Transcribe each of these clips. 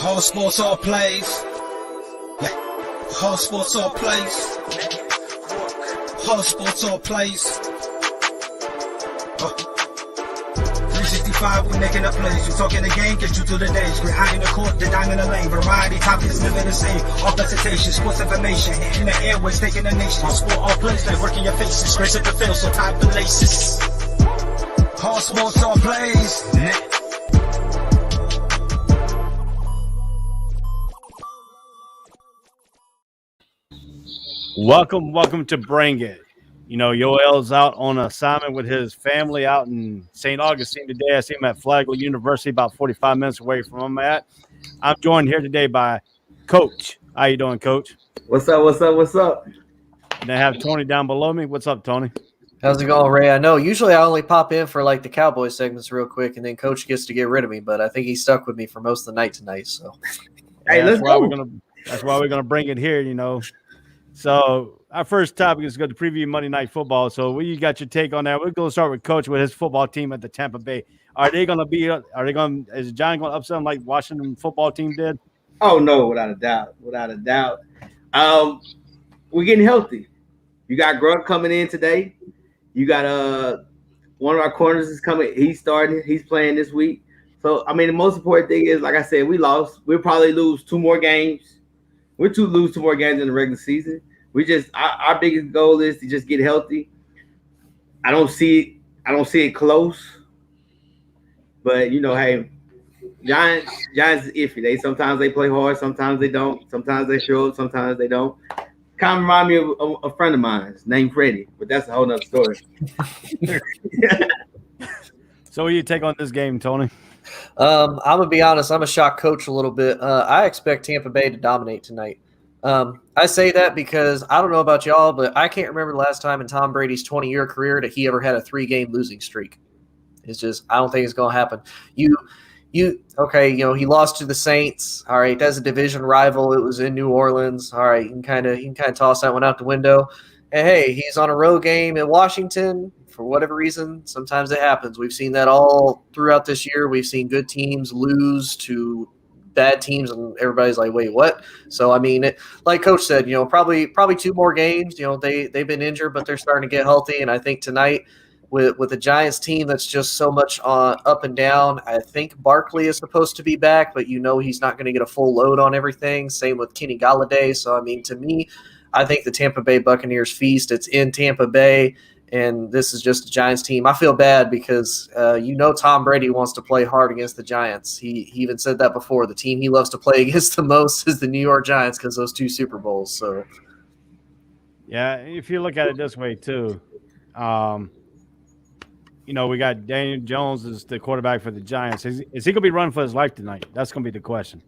All sports, all plays. Yeah. All sports, all plays. All sports, all plays. 365, we making up plays. You talking the game, get you to the days. We're high in the court, the dime in the lane. Variety topics, living the same. All presentation, sports information. In the airways, taking the nation. All sport, all plays, like working your faces. Grace at the field, so tie the laces. All sports, all plays. Yeah. Welcome to Bring It. You know, Yoel's out on assignment with his family out in St. Augustine today. I see him at Flagler University, about 45 minutes away from him at. I'm joined here today by Coach. How you doing, Coach? What's up? And I have Tony down below me. What's up, Tony? How's it going, Ray? I know usually I only pop in for like the Cowboy segments real quick, and then Coach gets to get rid of me, but I think he's stuck with me for most of the night tonight. So, hey, that's why we're gonna bring it here, you know. So our first topic is going to preview Monday Night Football. So you got your take on that. We're going to start with Coach with his football team at the Tampa Bay. Is John going to upset them like Washington football team did? Oh, no, without a doubt. We're getting healthy. You got Grunt coming in today. You got one of our corners is coming. He's starting. He's playing this week. So, I mean, the most important thing is, like I said, we lost. We'll probably lose two more games. Lose two more games in the regular season. We just our biggest goal is to just get healthy. I don't see it close, but you know, hey, Giants is iffy. Sometimes they play hard, sometimes they don't. Sometimes they show up, sometimes they don't. Kind of remind me of a friend of mine named Freddie, but that's a whole nother story. So, what do you take on this game, Tony? I'm gonna be honest. I'm a shock coach a little bit. I expect Tampa Bay to dominate tonight. I say that because I don't know about y'all, but I can't remember the last time in Tom Brady's 20-year career that he ever had a 3-game losing streak. It's just I don't think it's gonna happen. You he lost to the Saints. All right, that's a division rival. It was in New Orleans. All right, you can kind of toss that one out the window. And hey, he's on a road game in Washington. For whatever reason, sometimes it happens. We've seen that all throughout this year. We've seen good teams lose to bad teams, and everybody's like, wait, what? So, I mean, like Coach said, you know, probably two more games. You know, they've been injured, but they're starting to get healthy. And I think tonight with the Giants team that's just so much on up and down, I think Barkley is supposed to be back, but you know he's not going to get a full load on everything. Same with Kenny Golladay. So, I mean, to me, I think the Tampa Bay Buccaneers feast. It's in Tampa Bay. And this is just a Giants team. I feel bad because, Tom Brady wants to play hard against the Giants. He even said that before. The team he loves to play against the most is the New York Giants because those 2 Super Bowls. So, yeah, if you look at it this way too, we got Daniel Jones as the quarterback for the Giants. Is he going to be running for his life tonight? That's going to be the question.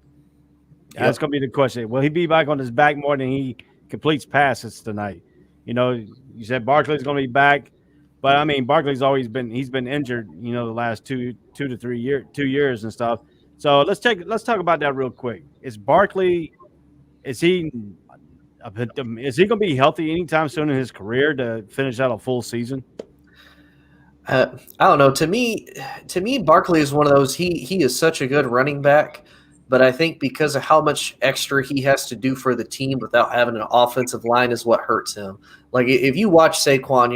Yep. That's going to be the question. Will he be back on his back more than he completes passes tonight? You know, you said Barkley's going to be back, but I mean, Barkley's always been injured, the last 2 to 3 years and stuff. So let's talk about that real quick. Is he going to be healthy anytime soon in his career to finish out a full season? I don't know. To me, Barkley is one of those. He is such a good running back. But I think because of how much extra he has to do for the team without having an offensive line is what hurts him. Like if you watch Saquon,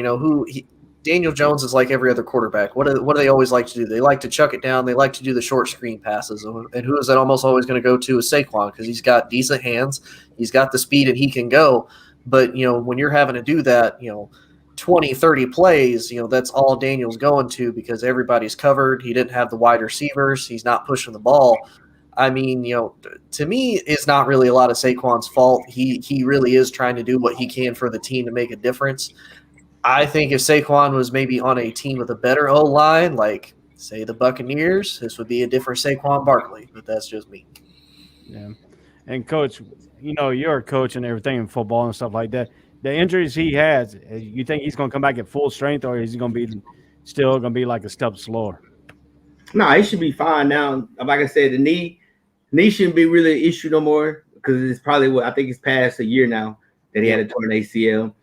Daniel Jones is like every other quarterback. What do they always like to do? They like to chuck it down. They like to do the short screen passes. And who is that almost always going to go to is Saquon because he's got decent hands. He's got the speed and he can go. But, when you're having to do that, 20, 30 plays, that's all Daniel's going to because everybody's covered. He didn't have the wide receivers. He's not pushing the ball. I mean, to me, it's not really a lot of Saquon's fault. He really is trying to do what he can for the team to make a difference. I think if Saquon was maybe on a team with a better O-line, like, say, the Buccaneers, this would be a different Saquon Barkley, but that's just me. Yeah. And, Coach, you're a coach and everything in football and stuff like that. The injuries he has, you think he's going to come back at full strength or is he going to be still going to be like a step slower? No, he should be fine now. Like I said, the knee shouldn't be really an issue no more because it's probably I think it's past a year now that he had a torn ACL.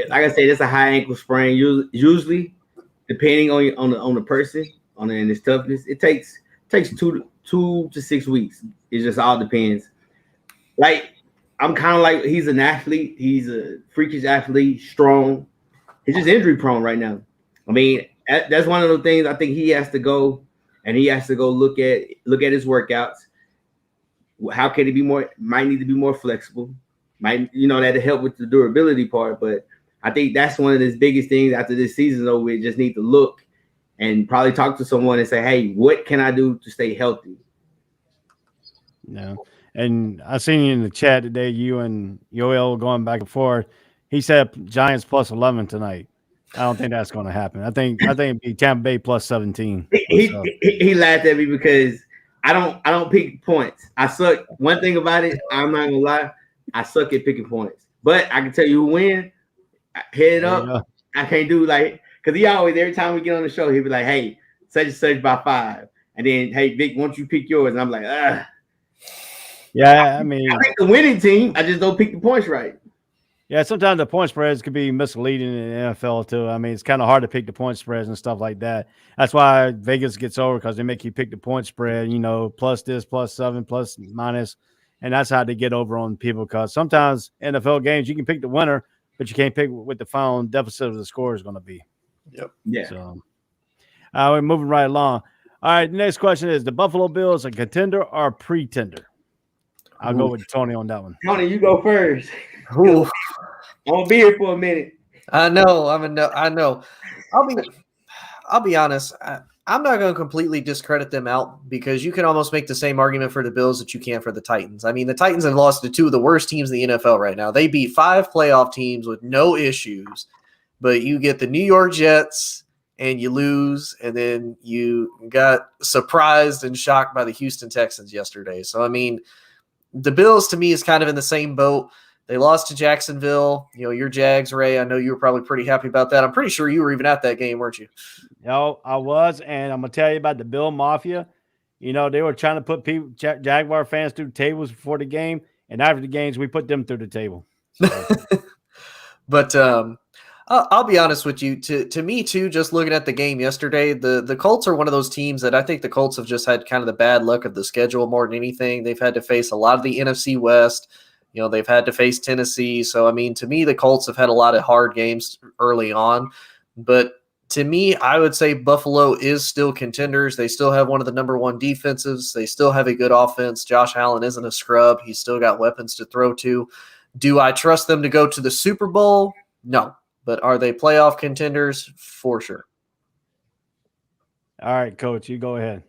Like I said, it's a high ankle sprain. Usually, depending on the person, and his toughness, it takes 2 to 6 weeks It just all depends. Like, I'm kind of like, he's an athlete. He's a freakish athlete, strong. He's just injury prone right now. I mean, that's one of the things I think he has to go, and he has to go look at his workouts. How can he be more? Might need to be more flexible. Might, that'll help with the durability part. But I think that's one of his biggest things after this season's over. We just need to look and probably talk to someone and say, hey, what can I do to stay healthy? Yeah. And I seen you in the chat today, you and Yoel going back and forth. He said Giants plus 11 tonight. I don't think that's going to happen. I think it'd be Tampa Bay plus 17. He laughed at me because I don't pick points. I suck. One thing about it, I'm not gonna lie, I suck at picking points. But I can tell you who win. Head up. I can't do because he always, every time we get on the show, he'll be like, hey, such and such by 5. And then, hey, Vic, why don't you pick yours? And I'm like, ugh. Yeah, I mean, I pick the winning team. I just don't pick the points right. Yeah, sometimes the point spreads could be misleading in the NFL too. I mean, it's kind of hard to pick the point spreads and stuff like that. That's why Vegas gets over, because they make you pick the point spread, plus this, plus 7, plus minus. And that's how they get over on people, because sometimes NFL games, you can pick the winner, but you can't pick what the final deficit of the score is going to be. Yep. Yeah. So we're moving right along. All right, the next question is, the Buffalo Bills a contender or a pretender? I'll go with Tony on that one. Tony, you go first. Ooh. I'm gonna be here for a minute. I know. I know. I'll be honest. I'm not going to completely discredit them out, because you can almost make the same argument for the Bills that you can for the Titans. I mean, the Titans have lost to 2 of the worst teams in the NFL right now. They beat 5 playoff teams with no issues, but you get the New York Jets and you lose, and then you got surprised and shocked by the Houston Texans yesterday. So, I mean, the Bills to me is kind of in the same boat. They lost to Jacksonville. Your Jags, Ray, I know you were probably pretty happy about that. I'm pretty sure you were even at that game, weren't you? No, I was, and I'm going to tell you about the Bill Mafia. They were trying to put Jaguar fans through tables before the game, and after the games, we put them through the table. So. But I'll be honest with you. To me, too, just looking at the game yesterday, the Colts are one of those teams that I think the Colts have just had kind of the bad luck of the schedule more than anything. They've had to face a lot of the NFC West. They've had to face Tennessee. So, I mean, to me, the Colts have had a lot of hard games early on. But to me, I would say Buffalo is still contenders. They still have one of the number 1 defenses. They still have a good offense. Josh Allen isn't a scrub. He's still got weapons to throw to. Do I trust them to go to the Super Bowl? No. But are they playoff contenders? For sure. All right, Coach, you go ahead.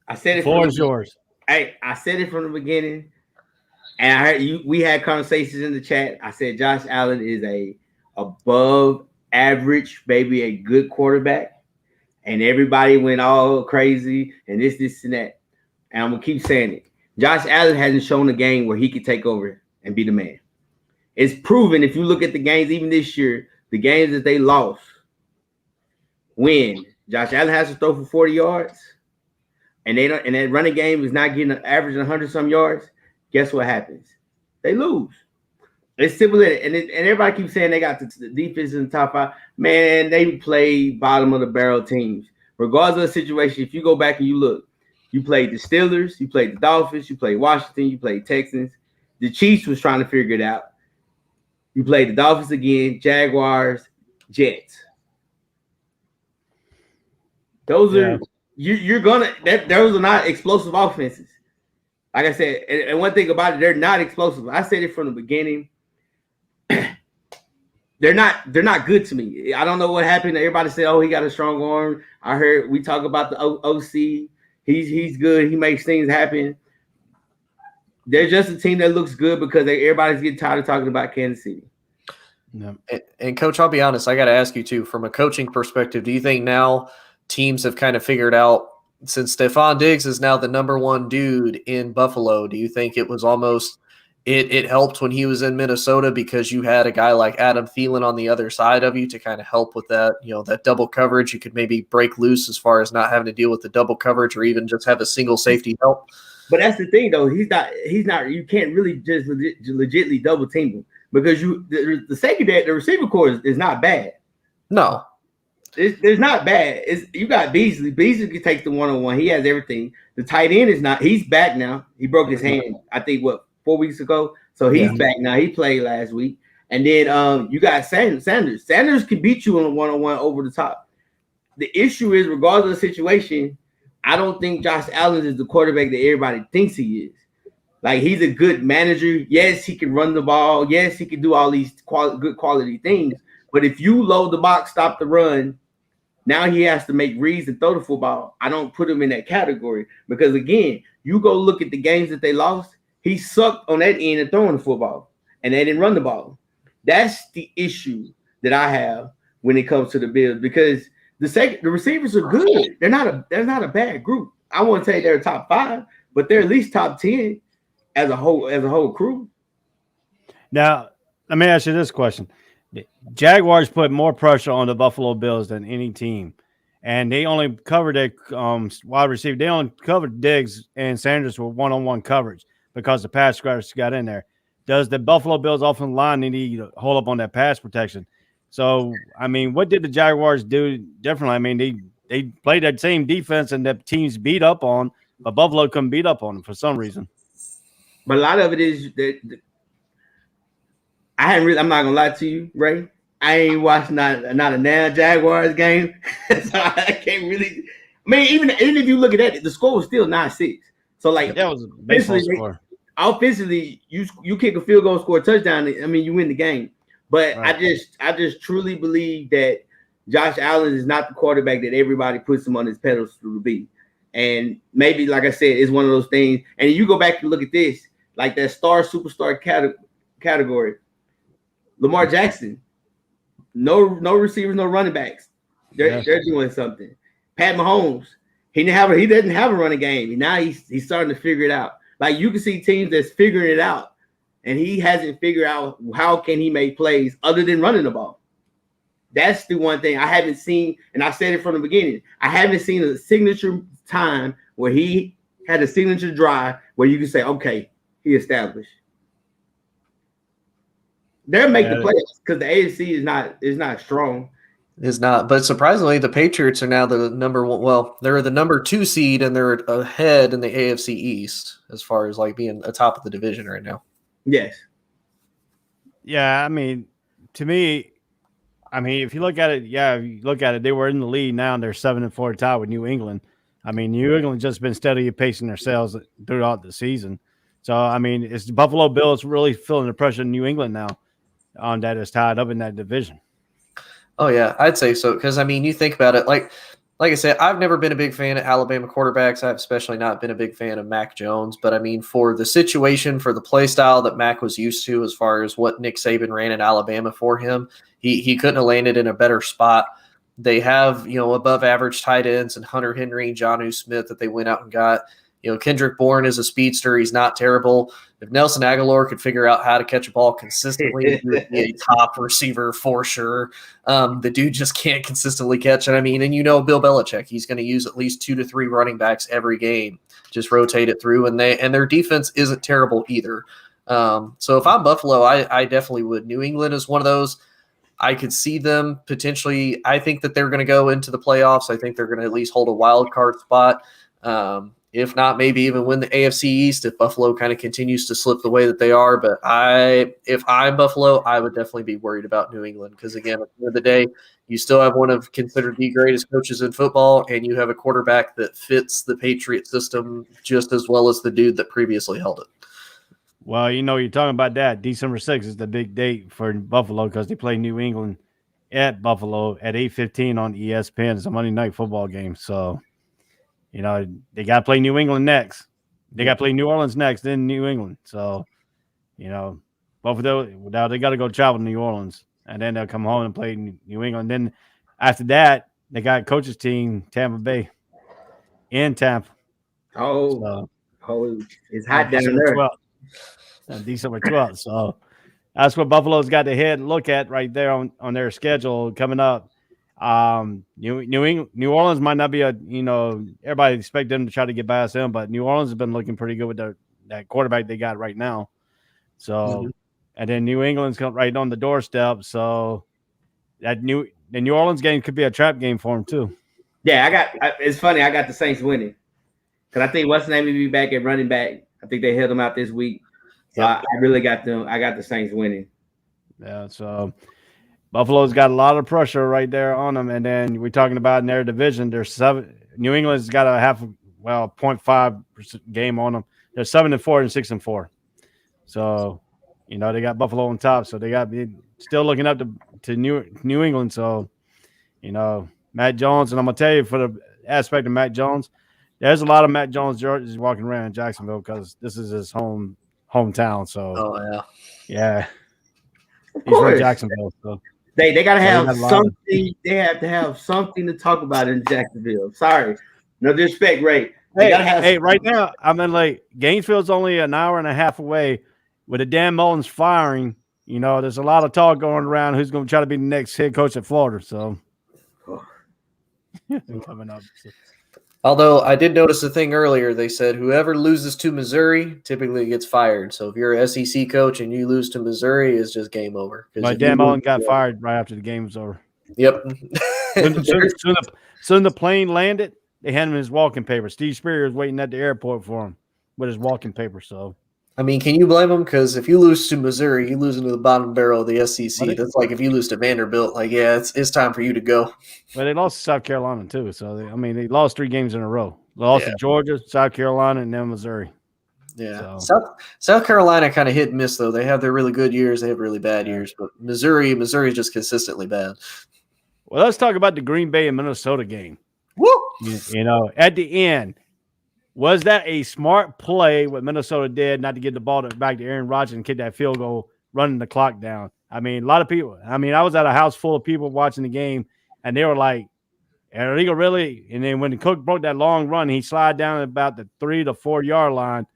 I said it. The floor is yours. Hey, I said it from the beginning, and I heard you. We had conversations in the chat. I said Josh Allen is a above average, maybe a good quarterback, and everybody went all crazy and this and that. And I'm gonna keep saying it. Josh Allen hasn't shown a game where he could take over and be the man. It's proven if you look at the games, even this year, the games that they lost, when Josh Allen has to throw for 40 yards. And that running game is not getting an average 100-some yards, guess what happens? They lose. It's simple. And everybody keeps saying they got the defense in the top 5. Man, they play bottom of the barrel teams. Regardless of the situation, if you go back and you look, you played the Steelers, you played the Dolphins, you played Washington, you played Texans. The Chiefs was trying to figure it out. You played the Dolphins again, Jaguars, Jets. Those are – You're gonna those are not explosive offenses. Like I said, and one thing about it, they're not explosive. I said it from the beginning. They're not good to me. I don't know what happened. Everybody said, "Oh, he got a strong arm." I heard we talk about the OC. He's good. He makes things happen. They're just a team that looks good because everybody's getting tired of talking about Kansas City. No. And Coach, I'll be honest. I got to ask you too, from a coaching perspective, do you think now teams have kind of figured out, since Stephon Diggs is now the number 1 dude in Buffalo, do you think it was almost it helped when he was in Minnesota because you had a guy like Adam Thielen on the other side of you to kind of help with that, that double coverage? You could maybe break loose as far as not having to deal with the double coverage or even just have a single safety help. But that's the thing, though. He's not. You can't really just legitly double team him, because the secondary, the receiver core is not bad. No. There's not bad. You got Beasley. Beasley can take the 1-on-1. He has everything. The tight end is not. He's back now. He broke his hand, I think, 4 weeks ago. So he's back now. He played last week. And then you got Sanders. Sanders can beat you on a 1-on-1 over the top. The issue is, regardless of the situation, I don't think Josh Allen is the quarterback that everybody thinks he is. Like, he's a good manager. Yes, he can run the ball. Yes, he can do all these good quality things. But if you load the box, stop the run, now he has to make reads and throw the football. I don't put him in that category because, again, you go look at the games that they lost. He sucked on that end of throwing the football, and they didn't run the ball. That's the issue that I have when it comes to the Bills, because the receivers are good. They're not a bad group. I won't say they're top 5, but they're at least top 10 as a whole crew. Now, let me ask you this question. Jaguars put more pressure on the Buffalo Bills than any team, and they only covered their wide receiver. They only covered Diggs and Sanders with 1-on-1 coverage because the pass rush got in there. Does the Buffalo Bills offensive line need to hold up on that pass protection? So, I mean, what did the Jaguars do differently? I mean, they played that same defense and the teams beat up on, but Buffalo couldn't beat up on them for some reason. But a lot of it is that I'm not gonna lie to you, Ray. I ain't watched not a now Jaguars game, so I can't really. I mean, even if you look at that, the score was still 9-6. So like that was a baseball score. Offensively, you kick a field goal, score a touchdown. I mean, you win the game. But right. I just truly believe that Josh Allen is not the quarterback that everybody puts him on his pedestal to be. And maybe, like I said, it's one of those things. And you go back and look at this, like that superstar category. Lamar Jackson, no receivers, no running backs. They're doing something. Pat Mahomes, he doesn't have a running game. Now he's starting to figure it out. Like, you can see teams that's figuring it out, and he hasn't figured out how can he make plays other than running the ball. That's the one thing I haven't seen, and I said it from the beginning. I haven't seen a signature time where he had a signature drive where you can say, okay, he established. They'll make the playoffs because the AFC is not strong. Is not, but surprisingly, the Patriots are now the number one. Well, they're the number 2 seed, and they're ahead in the AFC East as far as like being atop of the division right now. Yes. Yeah, I mean, to me, if you look at it, they were in the lead now, and they're 7-4 tied with New England. I mean, New England just been steadily pacing themselves throughout the season. So, I mean, it's the Buffalo Bills really feeling the pressure in New England now on that is tied up in that division. Oh, yeah, I'd say so. Because, I mean, you think about it, like I said, I've never been a big fan of Alabama quarterbacks. I've especially not been a big fan of Mac Jones. But, I mean, for the situation, for the play style that Mac was used to as far as what Nick Saban ran in Alabama for him, he couldn't have landed in a better spot. They have, above average tight ends and Hunter Henry and Jonnu Smith that they went out and got. Kendrick Bourne is a speedster. He's not terrible. If Nelson Aguilar could figure out how to catch a ball consistently, he would be a top receiver for sure. The dude just can't consistently catch it. I mean, and Bill Belichick, he's going to use at least 2 to 3 running backs every game, just rotate it through, and their defense isn't terrible either. So if I'm Buffalo, I definitely would. New England is one of those. I could see them potentially. I think that they're going to go into the playoffs. I think they're going to at least hold a wild card spot. If not, maybe even win the AFC East if Buffalo kind of continues to slip the way that they are. But if I'm Buffalo, I would definitely be worried about New England because, again, at the end of the day, you still have one of considered the greatest coaches in football, and you have a quarterback that fits the Patriot system just as well as the dude that previously held it. Well, you're talking about that. December 6th is the big date for Buffalo because they play New England at Buffalo at 8:15 on ESPN. It's a Monday night football game. So, they got to play New England next. They got to play New Orleans next, then New England. So, both of those, now they got to go travel to New Orleans, and then they'll come home and play New England. Then after that, they got coach's team, Tampa Bay, in Tampa. Oh, it's hot down there. December 12th. So that's what Buffalo's got to head and look at right there on their schedule coming up. New Orleans might not be everybody expect them to try to get past them, but New Orleans has been looking pretty good with that quarterback they got right now. So, and then New England's right on the doorstep. So that the New Orleans game could be a trap game for him too. Yeah, it's funny. I got the Saints winning because I think what's the name will be back at running back. I think they held him out this week. So I really got them. I got the Saints winning. Yeah, so Buffalo's got a lot of pressure right there on them. And then we're talking about in their division, there's 7. New England's got a 0.5 game on them. They're 7-4 and 6-4. So, they got Buffalo on top. So they got still looking up to New England. So, Matt Jones, and I'm gonna tell you for the aspect of Matt Jones, there's a lot of Matt Jones jerseys walking around in Jacksonville because this is his hometown. So, yeah, he's from Jacksonville. So they gotta have something. They have to have something to talk about in Jacksonville. Sorry, no disrespect, Ray. Right now I'm in Gainesville's only an hour and a half away. With the Dan Mullins firing, there's a lot of talk going around who's going to try to be the next head coach at Florida. So. Coming up. Although I did notice a thing earlier, they said whoever loses to Missouri typically gets fired. So if you're an SEC coach and you lose to Missouri, it's just game over. But Dan Mullen got fired right after the game was over. Yep. Soon the plane landed, they handed him his walking paper. Steve Spurrier was waiting at the airport for him with his walking paper. So. I mean, can you blame him? Because if you lose to Missouri, you lose into the bottom barrel of the SEC. That's like if you lose to Vanderbilt. It's time for you to go. But they lost to South Carolina too. So they lost 3 games in a row. They lost to Georgia, South Carolina, and then Missouri. Yeah, so. South Carolina kind of hit and miss though. They have their really good years, they have really bad years. But Missouri is just consistently bad. Well, let's talk about the Green Bay and Minnesota game. Woo! At the end. Was that a smart play what Minnesota did not to get the ball back to Aaron Rodgers and kick that field goal, running the clock down? I mean, a lot of people. I was at a house full of people watching the game, and they were like, Enrico really? And then when the Cook broke that long run, he slid down about the 3 to 4 yard line,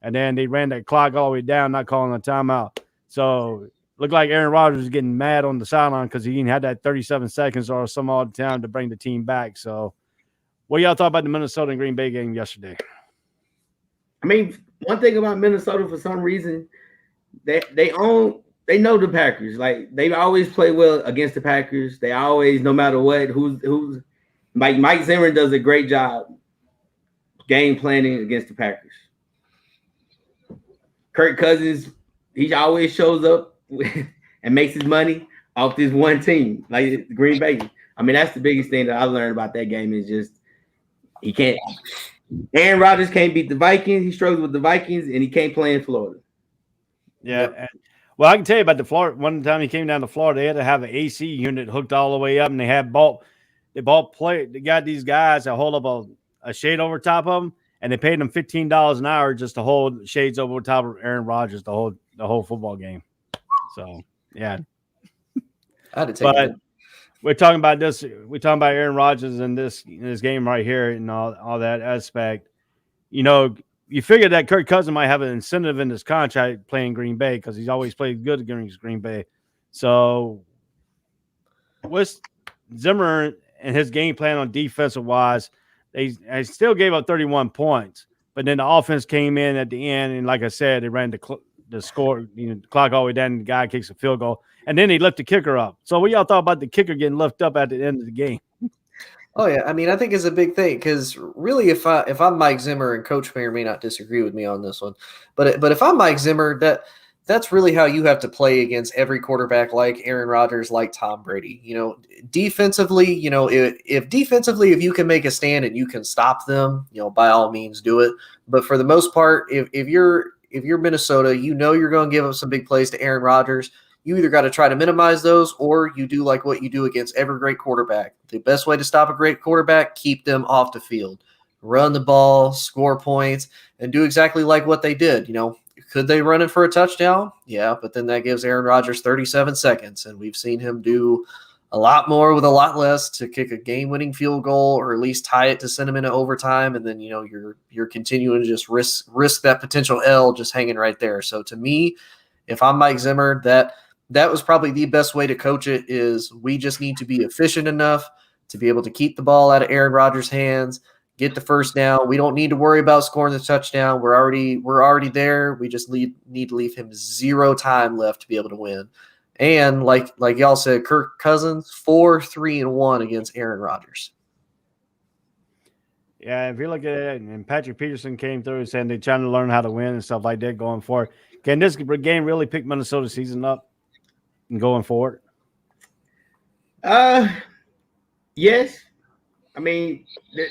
and then they ran that clock all the way down, not calling a timeout. So looked like Aaron Rodgers was getting mad on the sideline because he didn't have that 37 seconds or some odd time to bring the team back. So. What y'all thought about the Minnesota and Green Bay game yesterday? I mean, one thing about Minnesota, for some reason, they know the Packers. Like they always play well against the Packers. They always, no matter what, who's Mike Zimmer does a great job game planning against the Packers. Kirk Cousins, he always shows up and makes his money off this one team, like Green Bay. I mean, that's the biggest thing that I learned about that game is just. He can't. Aaron Rodgers can't beat the Vikings. He struggles with the Vikings, and he can't play in Florida. Yeah. Well, I can tell you about the Florida. One time he came down to Florida, they had to have an AC unit hooked all the way up, and they got these guys that hold up a shade over top of them, and they paid them $15 an hour just to hold shades over top of Aaron Rodgers the whole football game. So yeah, I had to take it. We're talking about this. We're talking about Aaron Rodgers in this game right here and all that aspect. You figure that Kirk Cousins might have an incentive in his contract playing Green Bay because he's always played good against Green Bay. So, what's Zimmer and his game plan on defensive wise? They still gave up 31 points, but then the offense came in at the end, and like I said, they ran the score, clock all the way down, and the guy kicks a field goal. And then he lifted the kicker up. So what y'all thought about the kicker getting lifted up at the end of the game? Oh, yeah. I mean, I think it's a big thing because really if I'm Mike Zimmer, and Coach may not disagree with me on this one, but if I'm Mike Zimmer, that's really how you have to play against every quarterback like Aaron Rodgers, like Tom Brady. Defensively, if you can make a stand and you can stop them, by all means do it. But for the most part, if you're Minnesota, you're going to give up some big plays to Aaron Rodgers. You either got to try to minimize those or you do like what you do against every great quarterback. The best way to stop a great quarterback, keep them off the field. Run the ball, score points, and do exactly like what they did. Could they run it for a touchdown? Yeah, but then that gives Aaron Rodgers 37 seconds, and we've seen him do a lot more with a lot less to kick a game-winning field goal or at least tie it to send them into overtime, and then you're continuing to just risk that potential L just hanging right there. So to me, if I'm Mike Zimmer, that was probably the best way to coach it is we just need to be efficient enough to be able to keep the ball out of Aaron Rodgers' hands, get the first down. We don't need to worry about scoring the touchdown. We're already there. We just need to leave him 0 time left to be able to win. And like y'all said, Kirk Cousins 4-3-1 against Aaron Rodgers. Yeah, if you look at it, and Patrick Peterson came through and saying they're trying to learn how to win and stuff like that going forward. Can this game really pick Minnesota's season up and going forward? Yes. I mean,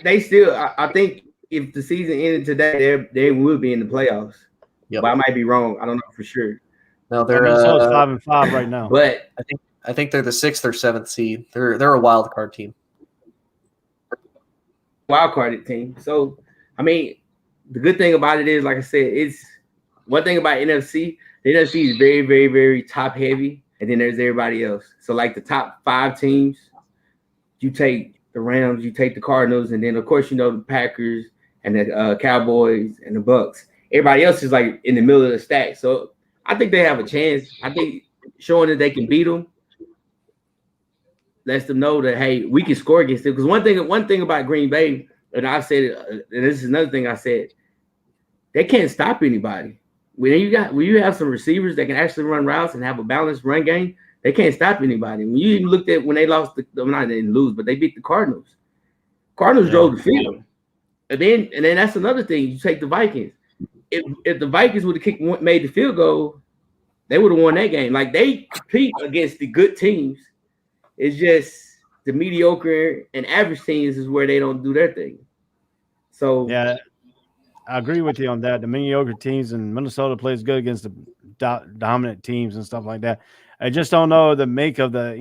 they still. I think if the season ended today, they would be in the playoffs. Yep. But I might be wrong. I don't know for sure. No, they're Minnesota's 5-5 right now. But I think they're the 6th or 7th seed. They're a wild card team. Wild carded team. So I mean, the good thing about it is, like I said, it's one thing about NFC. The NFC is very, very, very top heavy, and then there's everybody else. So like the top 5 teams, you take the Rams, you take the Cardinals, and then of course the Packers and the Cowboys and the Bucks. Everybody else is like in the middle of the stack. So I think they have a chance. I think showing that they can beat them lets them know that, hey, we can score against them. Because one thing about Green Bay, and I said it, and this is another thing I said, they can't stop anybody. When you have some receivers that can actually run routes and have a balanced run game, they can't stop anybody. When you even looked at when they lost, they didn't lose, but they beat the Cardinals. Cardinals drove the field, and then that's another thing. You take the Vikings. If the Vikings would have made the field goal, they would have won that game. Like, they compete against the good teams. It's just the mediocre and average teams is where they don't do their thing. So yeah, I agree with you on that. The mediocre teams in Minnesota plays good against the dominant teams and stuff like that. I just don't know the make of the,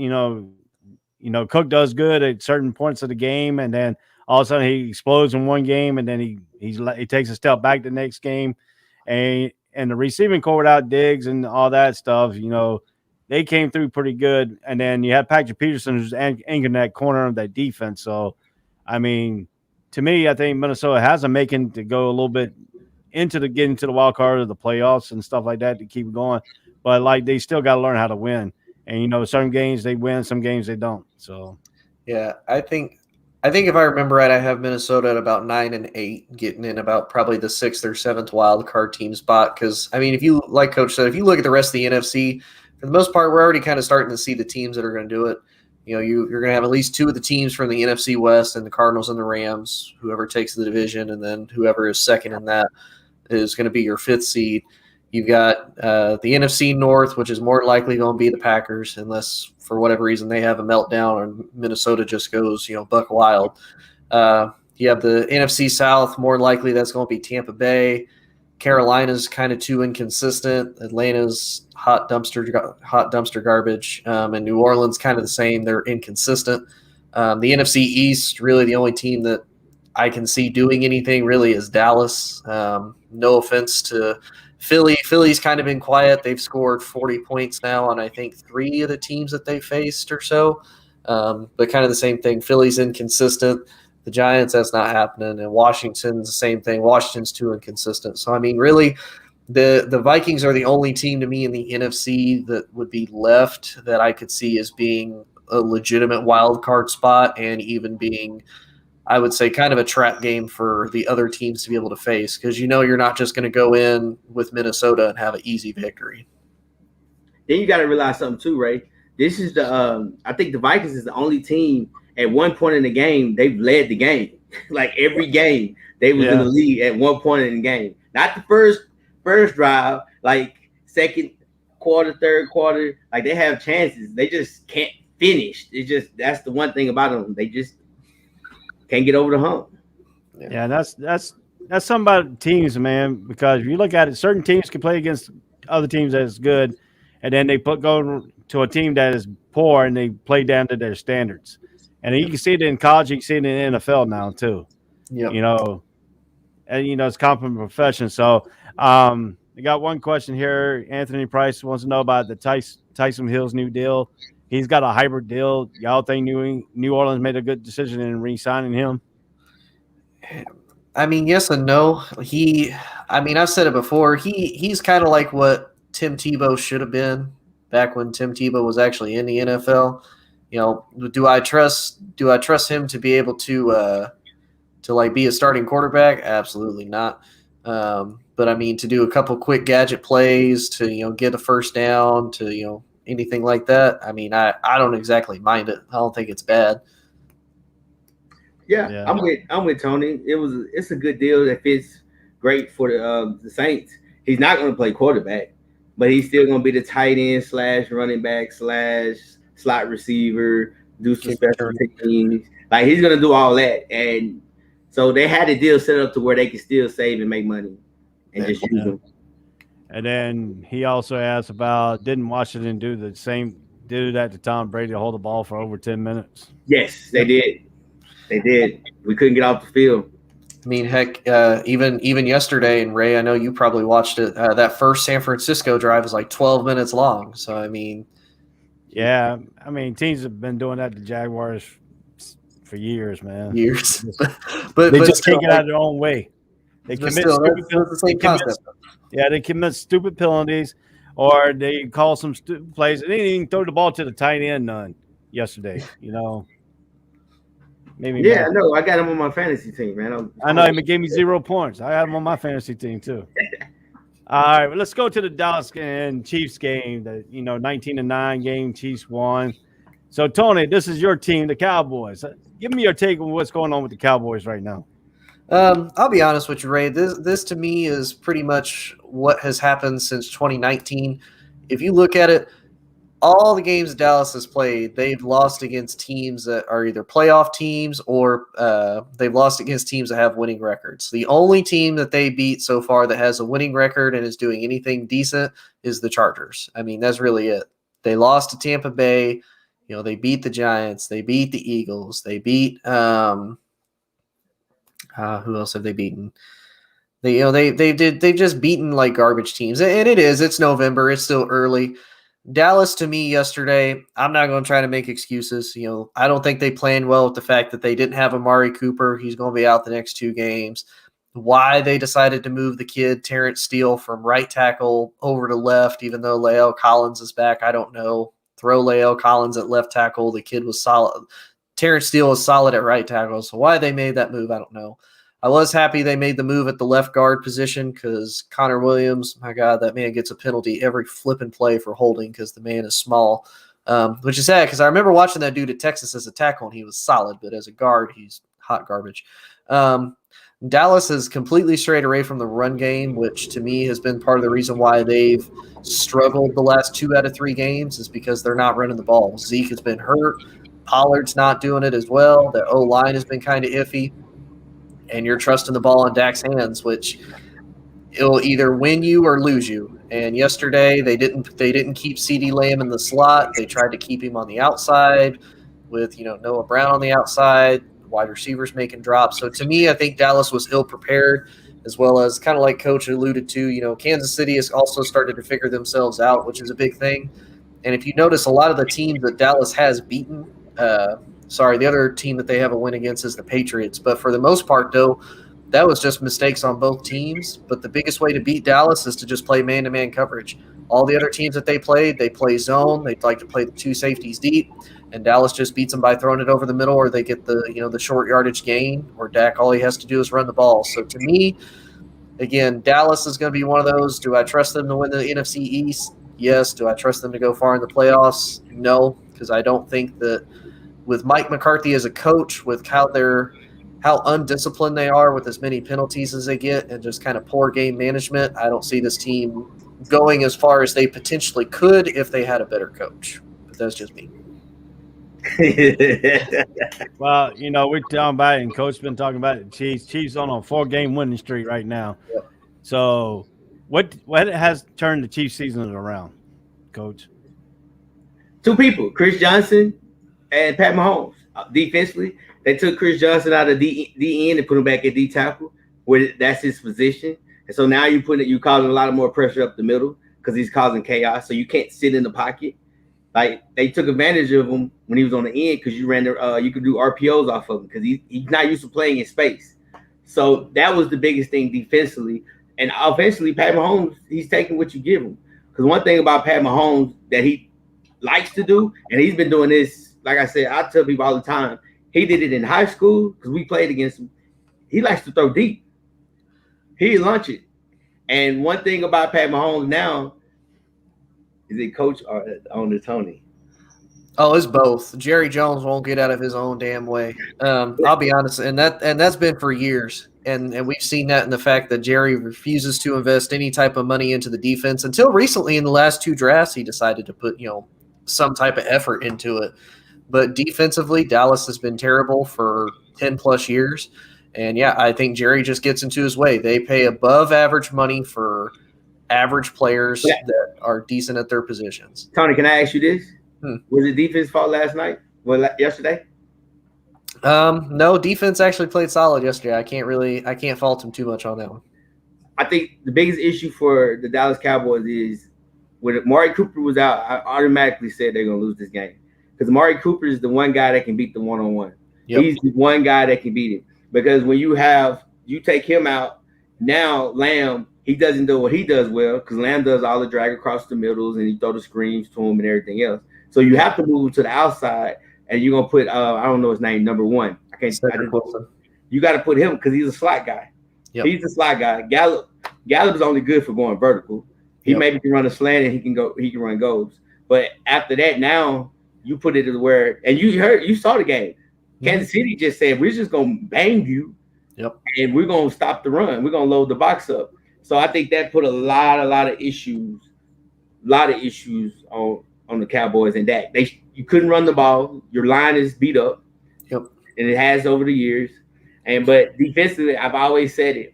Cook does good at certain points of the game, and then all of a sudden he explodes in one game, and then he takes a step back the next game, and the receiving core without Diggs and all that stuff, they came through pretty good. And then you had Patrick Peterson who's anchoring that corner of that defense. So, I mean, to me, I think Minnesota has a making to go a little bit get into the wild card of the playoffs and stuff like that to keep going. But like, they still got to learn how to win. And certain games they win, some games they don't. So, yeah, I think if I remember right, I have Minnesota at about 9-8, getting in about probably the 6th or 7th wild card team spot. Because I mean, if you, like Coach said, if you look at the rest of the NFC, for the most part, we're already kind of starting to see the teams that are going to do it. You're going to have at least 2 of the teams from the NFC West, and the Cardinals and the Rams, whoever takes the division, and then whoever is second in that is going to be your 5th seed. You've got the NFC North, which is more likely going to be the Packers, unless for whatever reason they have a meltdown or Minnesota just goes, buck wild. You have the NFC South, more likely that's going to be Tampa Bay. Carolina's kind of too inconsistent. Atlanta's hot dumpster garbage, and New Orleans kind of the same. They're inconsistent. The NFC East, really the only team that I can see doing anything really is Dallas. No offense to Philly. Philly's kind of been quiet. They've scored 40 points now on I think 3 of the teams that they faced or so. But kind of the same thing. Philly's inconsistent. The Giants, that's not happening. And Washington's the same thing. Washington's too inconsistent. So, I mean, really, the Vikings are the only team to me in the NFC that would be left that I could see as being a legitimate wild card spot, and even being, I would say, kind of a trap game for the other teams to be able to face, because you're not just going to go in with Minnesota and have an easy victory. Then you got to realize something too, Ray. This is I think the Vikings is the only team at one point in the game they've led the game. Like, every game they was in the lead at one point in the game. Not the first drive, like second quarter, third quarter. Like, they have chances. They just can't finish. That's the one thing about them. They just can't get over the hump. Yeah, that's something about teams, man. Because if you look at it, certain teams can play against other teams that's good, and then they go to a team that is poor and they play down to their standards. And you can see it in college, you can see it in the NFL now too. Yeah, and it's complement profession. So, I got one question here. Anthony Price wants to know about the Taysom Hill's new deal. He's got a hybrid deal. Y'all think New Orleans made a good decision in re-signing him? I mean, yes and no. I've said it before. He's kind of like what Tim Tebow should have been back when Tim Tebow was actually in the NFL. Do I trust him to be able to like be a starting quarterback? Absolutely not. But I mean, to do a couple quick gadget plays, to get a first down, to anything like that, I mean, I don't exactly mind it. I don't think it's bad. Yeah. I'm with Tony. It's a good deal that fits great for the Saints. He's not going to play quarterback, but he's still going to be the tight end / running back / slot receiver, do some special teams. Like, he's going to do all that, and so they had a deal set up to where they can still save and make money and just use them. And then he also asked about, didn't Washington do that to Tom Brady to hold the ball for over 10 minutes? Yes, they did. They did. We couldn't get off the field. I mean, heck, even yesterday, and Ray, I know you probably watched it. That first San Francisco drive was like 12 minutes long. So, I mean. Yeah, I mean, teams have been doing that to Jaguars for years, man. Years. but they just can't get out of their own way. They commit stupid penalties. Yeah, they commit stupid penalties, or they call some stupid plays. They didn't even throw the ball to the tight end none yesterday, Maybe. Yeah, I know. I got him on my fantasy team, man. I know he gave me 0 points. I have him on my fantasy team too. All right, well, let's go to the Dallas and Chiefs game. The 19-9 game, Chiefs won. So Tony, this is your team, the Cowboys. Give me your take on what's going on with the Cowboys right now. I'll be honest with you, Ray. This to me is pretty much what has happened since 2019. If you look at it, all the games Dallas has played, they've lost against teams that are either playoff teams or they've lost against teams that have winning records. The only team that they beat so far that has a winning record and is doing anything decent is the Chargers. I mean, that's really it. They lost to Tampa Bay. They beat the Giants. They beat the Eagles. They beat who else have they beaten? They've just beaten like garbage teams. And it's November. It's still early. Dallas, to me, yesterday, I'm not going to try to make excuses. I don't think they planned well with the fact that they didn't have Amari Cooper. He's going to be out the next 2 games. Why they decided to move the kid, Terrence Steele, from right tackle over to left, even though La'el Collins is back, I don't know. Throw La'el Collins at left tackle. The kid was solid. Terrence Steele was solid at right tackle. So why they made that move, I don't know. I was happy they made the move at the left guard position because Connor Williams, my God, that man gets a penalty every flipping play for holding because the man is small, which is sad because I remember watching that dude at Texas as a tackle and he was solid, but as a guard, he's hot garbage. Dallas has completely strayed away from the run game, which to me has been part of the reason why they've struggled the last 2 out of 3 games is because they're not running the ball. Zeke has been hurt. Pollard's not doing it as well. The O-line has been kind of iffy. And you're trusting the ball in Dak's hands, which it'll either win you or lose you. And yesterday they didn't keep CeeDee Lamb in the slot. They tried to keep him on the outside with Noah Brown on the outside, wide receivers making drops. So to me, I think Dallas was ill prepared, as well as kind of like Coach alluded to. Kansas City has also started to figure themselves out, which is a big thing. And if you notice, a lot of the teams that Dallas has beaten. The other team that they have a win against is the Patriots. But for the most part, though, that was just mistakes on both teams. But the biggest way to beat Dallas is to just play man-to-man coverage. All the other teams that they play zone. They like to play the 2 safeties deep. And Dallas just beats them by throwing it over the middle, or they get the short yardage gain, or Dak, all he has to do is run the ball. So to me, again, Dallas is going to be one of those. Do I trust them to win the NFC East? Yes. Do I trust them to go far in the playoffs? No, because I don't think that with Mike McCarthy as a coach, with how undisciplined they are with as many penalties as they get and just kind of poor game management, I don't see this team going as far as they potentially could if they had a better coach. But that's just me. Well, we're talking about it, and Coach's been talking about it. Chiefs on a 4-game winning streak right now. Yep. So what has turned the Chiefs season around, Coach? 2 people, Chris Johnson and Pat Mahomes. Defensively, they took Chris Johnson out of D end and put him back at D tackle, where that's his position. And so now you're causing a lot of more pressure up the middle because he's causing chaos. So you can't sit in the pocket. Like, they took advantage of him when he was on the end because you could do RPOs off of him because he's not used to playing in space. So that was the biggest thing defensively. And offensively, Pat Mahomes, he's taking what you give him. Because one thing about Pat Mahomes that he likes to do, and he's been doing this, like I said, I tell people all the time, he did it in high school because we played against him. He likes to throw deep. He launch it. And one thing about Pat Mahomes now, Is it coach or owner Tony? Oh, it's both. Jerry Jones won't get out of his own damn way. I'll be honest, and that's been for years, and we've seen that in the fact that Jerry refuses to invest any type of money into the defense. Until recently, in the last 2 drafts, he decided to put some type of effort into it. But defensively, Dallas has been terrible for 10 plus years, and yeah, I think Jerry just gets into his way. They pay above average money for average players that are decent at their positions. Tony, can I ask you this? Was the defense fault last night? Well, yesterday? No, defense actually played solid yesterday. I can't fault him too much on that one. I think the biggest issue for the Dallas Cowboys is when Amari Cooper was out, I automatically said they're going to lose this game. Because Amari Cooper is the one guy that can beat the one-on-one. Yep. He's the one guy that can beat it. Because when you take him out, now Lamb, he doesn't do what he does well because Lamb does all the drag across the middles and he throw the screens to him and everything else. So you have to move to the outside, and you're gonna put I don't know his name, number 1. You got to put him because he's a slot guy. Yep. He's a slot guy. Gallup is only good for going vertical. He maybe can run a slant and he can run goals. But after that, now you put it to where, and you saw the game. Kansas City just said we're just gonna bang you, and we're gonna stop the run. We're gonna load the box up. So I think that put a lot of issues on the Cowboys and Dak. You couldn't run the ball. Your line is beat up. Yep. And it has over the years. But defensively, I've always said it.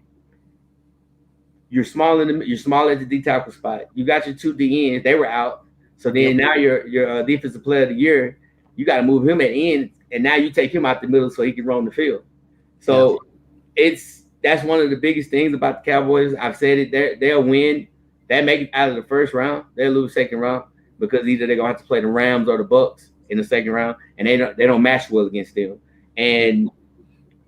You're small at the D tackle spot. You got your 2 D ends. They were out. So then now your defensive player of the year, you got to move him at end, and now you take him out the middle so he can roam the field. So that's one of the biggest things about the Cowboys. I've said it. They'll win. They make it out of the first round. They'll lose second round. Because either they're gonna have to play the Rams or the Bucks in the second round, and they don't match well against them. And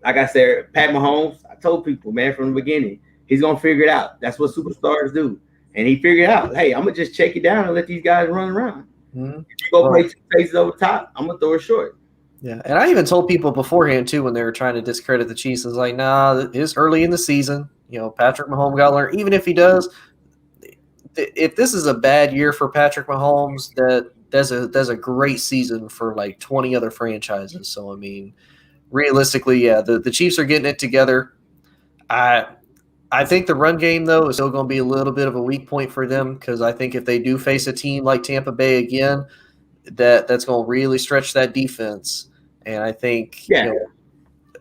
like I said, Pat Mahomes, I told people, man, from the beginning, he's gonna figure it out. That's what superstars do. And he figured out, hey, I'm gonna just check it down and let these guys run around. Mm-hmm. If you go play 2 faces over top, I'm gonna throw it short. Yeah, and I even told people beforehand too when they were trying to discredit the Chiefs. I was like, nah, it's early in the season. Patrick Mahomes got to learn. Even if he does. If this is a bad year for Patrick Mahomes, that's a great season for like 20 other franchises. So I mean, realistically, the Chiefs are getting it together. I think the run game though is still going to be a little bit of a weak point for them because I think if they do face a team like Tampa Bay again, that's going to really stretch that defense. And I think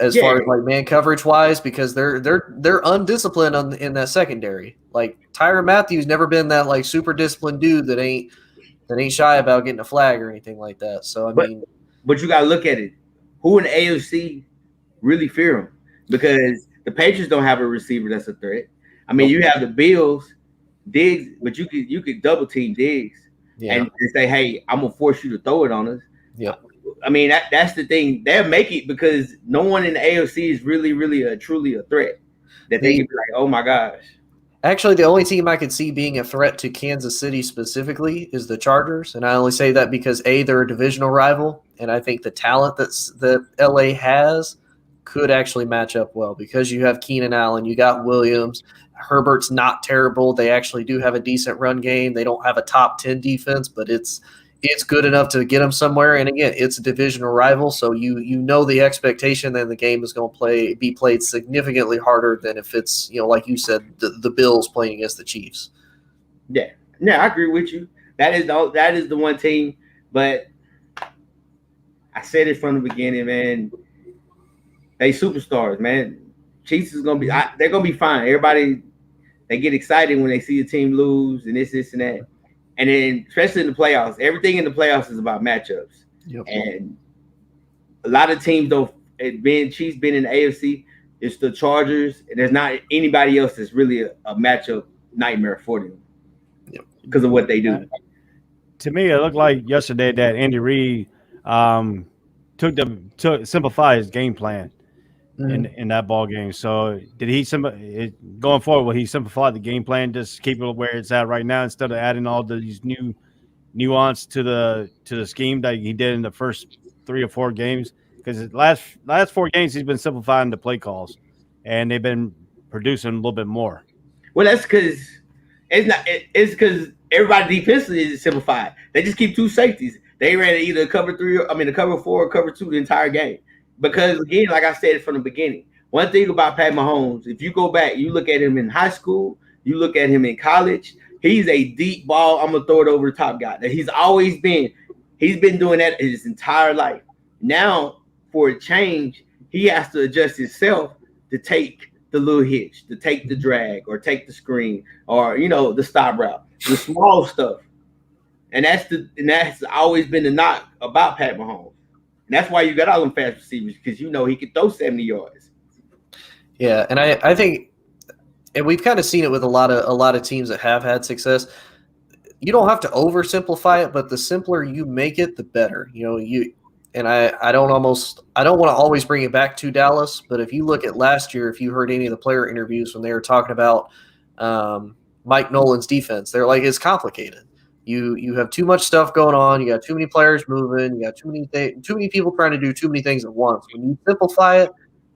as far as like man coverage wise, because they're undisciplined in that secondary. Like Tyrann Mathieu never been that like super disciplined dude that ain't shy about getting a flag or anything like that. So but you gotta look at it. Who in the AFC really fear him? Because the Patriots don't have a receiver that's a threat. I mean, you have the Bills, Diggs, but you could double team Diggs and say, hey, I'm gonna force you to throw it on us. Yeah. I mean, that's the thing. They'll make it because no one in the AFC is really, really truly a threat that they can be like, oh my gosh. Actually, the only team I could see being a threat to Kansas City specifically is the Chargers. And I only say that because they're a divisional rival. And I think the talent that LA has could actually match up well because you have Keenan Allen, you got Williams, Herbert's not terrible. They actually do have a decent run game. They don't have a top 10 defense, but it's good enough to get them somewhere. And again, it's a divisional rival, so you know the expectation that the game is going to be played significantly harder than if it's like you said, the Bills playing against the Chiefs. Yeah, I agree with you. That is the one team, but I said it from the beginning, man. They superstars, man. Chiefs is they're gonna be fine. Everybody, they get excited when they see a team lose and this and that. And then, especially in the playoffs, everything in the playoffs is about matchups. Yep. And a lot of teams don't. Chiefs been in the AFC. It's the Chargers, and there's not anybody else that's really a matchup nightmare for them because of what they do. To me, it looked like yesterday that Andy Reid took simplify his game plan in that ball game. So did he going forward? Will he simplify the game plan, just keep it where it's at right now instead of adding all these new nuance to the scheme that he did in the first 3 or 4 games? Because last 4 games he's been simplifying the play calls, and they've been producing a little bit more. Well, that's because it's everybody defensively is simplified. They just keep two safeties. They ran either cover 4 or cover 2 the entire game. Because again, like I said from the beginning, one thing about Pat Mahomes, if you go back, you look at him in high school, you look at him in college, he's a deep ball, I'm gonna throw it over the top guy. That he's been doing that his entire life. Now, for a change, he has to adjust himself to take the little hitch, to take the drag, or take the screen, or the stop route, the small stuff. And that's always been the knock about Pat Mahomes. And that's why you got all them fast receivers, because he can throw 70 yards. Yeah, and I think, and we've kind of seen it with a lot of teams that have had success. You don't have to oversimplify it, but the simpler you make it, the better. I don't want to always bring it back to Dallas, but if you look at last year, if you heard any of the player interviews when they were talking about Mike Nolan's defense, they're like, it's complicated. You have too much stuff going on. You got too many players moving. You got too many people trying to do too many things at once. When you simplify it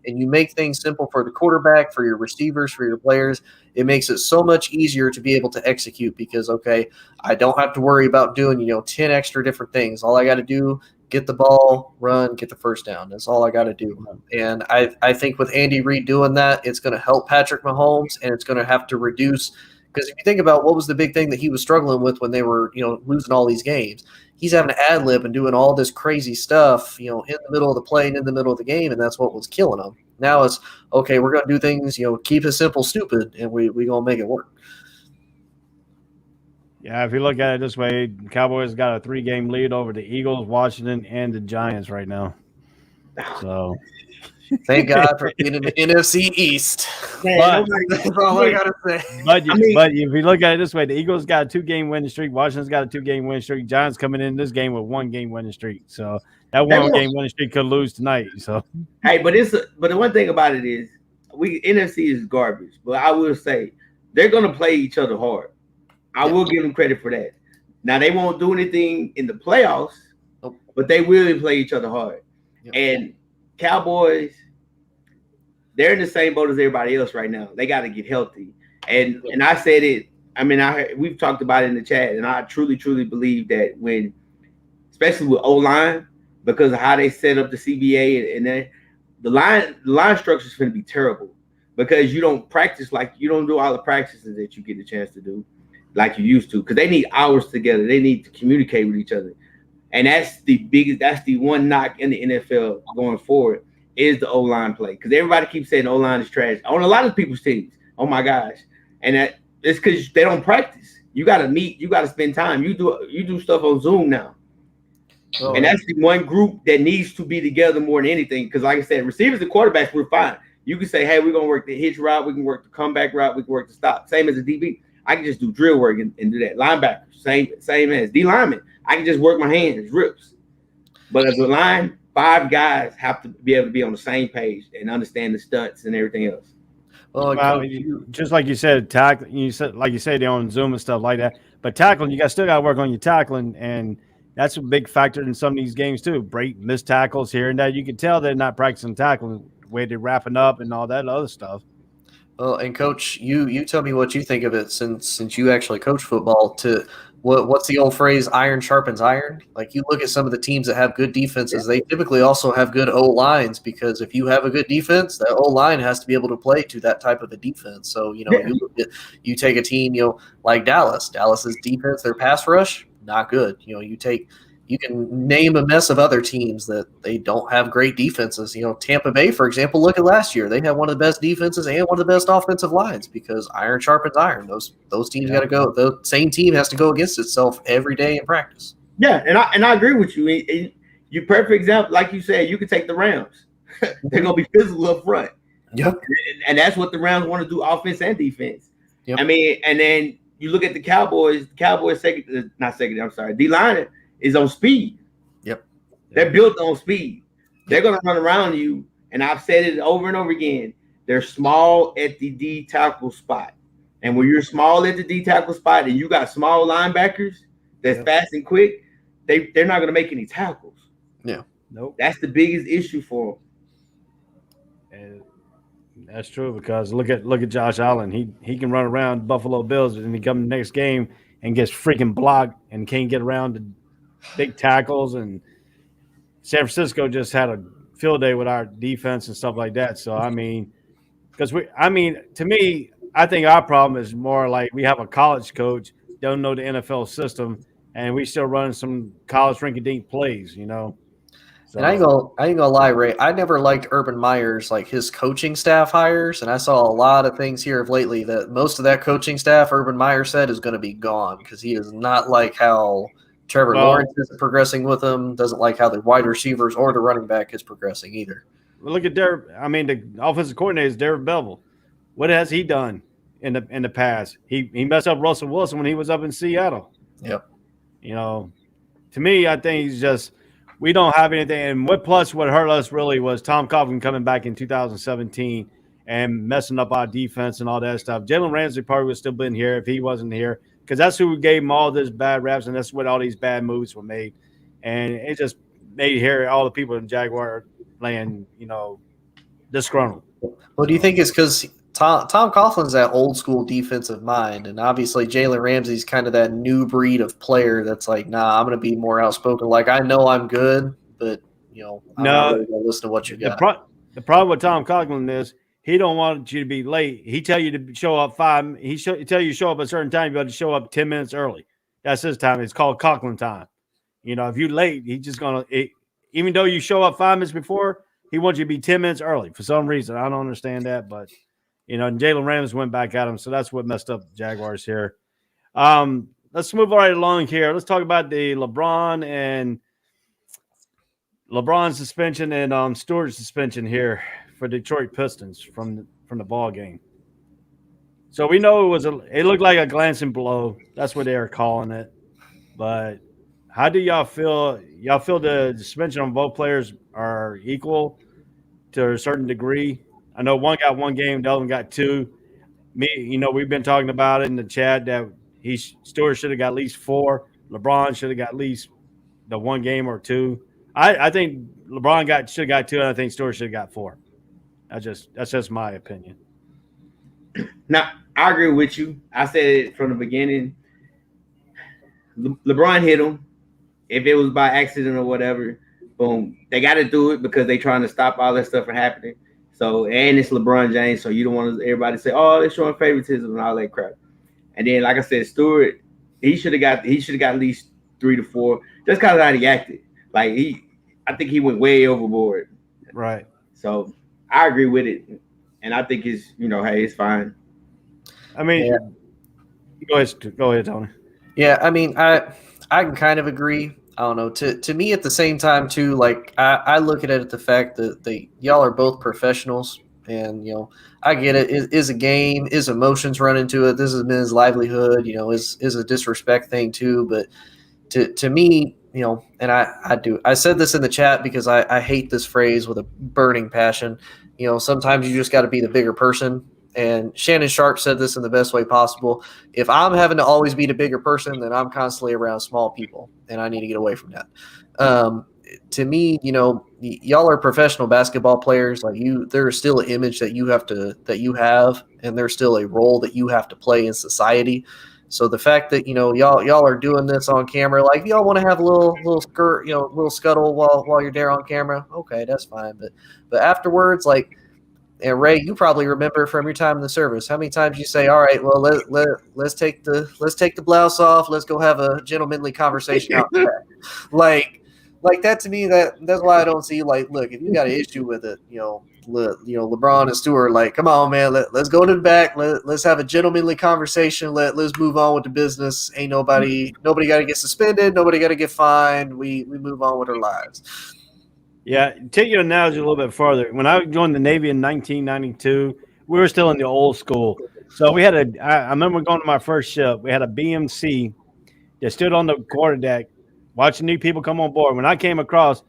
and you make things simple for the quarterback, for your receivers, for your players, it makes it so much easier to be able to execute because, okay, I don't have to worry about doing 10 extra different things. All I got to do, get the ball, run, get the first down. That's all I got to do. And I think with Andy Reid doing that, it's going to help Patrick Mahomes, and it's going to have to reduce. Because if you think about what was the big thing that he was struggling with when they were, losing all these games, he's having to ad lib and doing all this crazy stuff, in the middle of the play and in the middle of the game, and that's what was killing him. Now it's okay. We're going to do things, keep it simple, stupid, and we gonna make it work. Yeah, if you look at it this way, Cowboys got a 3-game lead over the Eagles, Washington, and the Giants right now. So. Thank God for being in the NFC East. But, that's all I gotta say. But if you look at it this way, the Eagles got a 2-game winning streak. Washington's got a 2-game winning streak. Giants coming in this game with 1-game winning streak. So that 1-game winning streak could lose tonight. So hey, but the one thing about it is NFC is garbage. But I will say they're gonna play each other hard. I will give them credit for that. Now they won't do anything in the playoffs, but they will play each other hard. Yep. And Cowboys, they're in the same boat as everybody else right now. They got to get healthy. And I said it. I mean, we've talked about it in the chat, and I truly, truly believe that when, especially with O-line, because of how they set up the CBA and then the line structure is going to be terrible because you don't practice you don't do all the practices that you get the chance to do like you used to, because they need hours together. They need to communicate with each other. And that's the one knock in the NFL going forward is the O-line play. Because everybody keeps saying O-line is trash on a lot of people's teams. Oh my gosh. And it's because they don't practice. You gotta meet, you gotta spend time. You do stuff on Zoom now. Oh, and that's the one group that needs to be together more than anything. Because like I said, receivers and quarterbacks, we're fine. You can say, hey, we're gonna work the hitch route, we can work the comeback route, we can work the stop. Same as a DB. I can just do drill work and do that. Linebackers, same as D lineman. I can just work my hands, rips. But as a line, 5 guys have to be able to be on the same page and understand the stunts and everything else. Well, just like you said, tackle. You said they're on Zoom and stuff like that. But tackling, you still got to work on your tackling, and that's a big factor in some of these games too. Break missed tackles here and there. You can tell they're not practicing tackling, the way they're wrapping up and all that other stuff. Well, and Coach, you tell me what you think of it since you actually coach football. What's the old phrase? Iron sharpens iron. Like you look at some of the teams that have good defenses, they typically also have good O lines, because if you have a good defense, that O line has to be able to play to that type of a defense. So you take a team like Dallas. Dallas's defense, their pass rush, not good. You can name a mess of other teams that they don't have great defenses. Tampa Bay, for example, look at last year. They had one of the best defenses and one of the best offensive lines because iron sharpens iron. Those teams got to go. The same team has to go against itself every day in practice. Yeah, and I agree with you. You perfect example, like you said, you can take the Rams. They're going to be physical up front. Yep. And that's what the Rams want to do, offense and defense. Yep. I mean, and then you look at the Cowboys. D-line is on speed. Yep. They're built on speed. They're going to run around you, and I've said it over and over again. They're small at the D tackle spot. And when you're small at the D tackle spot and you got small linebackers that's fast and quick, they're not going to make any tackles. Yeah. Nope. That's the biggest issue for them. And that's true, because look at Josh Allen. He can run around Buffalo Bills, and he come the next game, and gets freaking blocked and can't get around the big tackles. And San Francisco just had a field day with our defense and stuff like that. So, I mean, to me, I think our problem is more like we have a college coach, don't know the NFL system, and we still running some college rinky-dink plays, So, And I ain't gonna lie, Ray. I never liked Urban Meyer's like his coaching staff hires, and I saw a lot of things here of lately that most of that coaching staff, Urban Meyer said, is going to be gone because he is not like how Trevor Lawrence is progressing with him. Doesn't like how the wide receivers or the running back is progressing either. Look at the offensive coordinator is Derek Bevel. What has he done in the past? He messed up Russell Wilson when he was up in Seattle. Yep. To me, I think he's just we don't have anything. And what hurt us really was Tom Coughlin coming back in 2017 and messing up our defense and all that stuff. Jalen Ramsey probably would still been here if he wasn't here because that's who gave him all this bad raps and that's what all these bad moves were made. And it just made here all the people in Jaguar land, disgruntled. Well, do you think it's because Tom Coughlin's that old school defensive mind, and obviously Jalen Ramsey's kind of that new breed of player that's like, nah, I'm going to be more outspoken. Like, I know I'm good, but I'm not really going to listen to what you got. The problem with Tom Coughlin is he don't want you to be late. He tell you to show up he tell you to show up at a certain time. You got to show up 10 minutes early. That's his time. It's called Coughlin time. If you're late, he's just going to even though you show up 5 minutes before, he wants you to be 10 minutes early for some reason. I don't understand that, but and Jalen Ramsey went back at him, so that's what messed up the Jaguars here. Let's move right along here. Let's talk about the LeBron suspension and Stewart's suspension here for Detroit Pistons from the ball game. So we know it looked like a glancing blow. That's what they were calling it. But how do y'all feel? Y'all feel the suspension on both players are equal to a certain degree? I know one got 1 game, the other one got 2. We've been talking about it in the chat that Stewart should have got at least 4. LeBron should have got at least the 1 game or 2. I think LeBron should have got 2, and I think Stewart should have got 4. That's just my opinion. Now, I agree with you. I said it from the beginning. LeBron hit him. If it was by accident or whatever, boom. They got to do it because they're trying to stop all that stuff from happening. So, and it's LeBron James, so you don't want everybody to say, "Oh, they're showing favoritism" and all that crap. And then, like I said, Stewart, he should have got at least 3 to 4, just because of how he acted. Like I think he went way overboard. Right. So I agree with it, and I think it's hey, it's fine. I mean, go ahead, Tony. Yeah, I mean, I can kind of agree. I don't know. To me, at the same time, too, like I look at it at the fact that y'all are both professionals, and I get it. It is a game, is emotions run into it. This is men's livelihood. Is a disrespect thing too. But to me, and I said this in the chat because I hate this phrase with a burning passion. Sometimes you just got to be the bigger person. And Shannon Sharp said this in the best way possible. If I'm having to always be the bigger person, then I'm constantly around small people, and I need to get away from that. To me, y'all are professional basketball players. Like there's still an image that you have, and there's still a role that you have to play in society. So the fact that y'all are doing this on camera, like if y'all want to have a little skirt, little scuttle while you're there on camera, okay, that's fine. But afterwards, like. And Ray, you probably remember from your time in the service how many times you say, "All right, well, let's take the blouse off. Let's go have a gentlemanly conversation out there." Like that to me, that's why I don't see like, look, if you got an issue with it, LeBron and Stewart, like, come on, man, let's go to the back. Let's have a gentlemanly conversation. Let's move on with the business. Ain't nobody got to get suspended. Nobody got to get fined. We move on with our lives. Yeah, take your analogy a little bit further. When I joined the Navy in 1992, we were still in the old school. So we had I remember going to my first ship. We had a BMC that stood on the quarterdeck watching new people come on board. When I came across,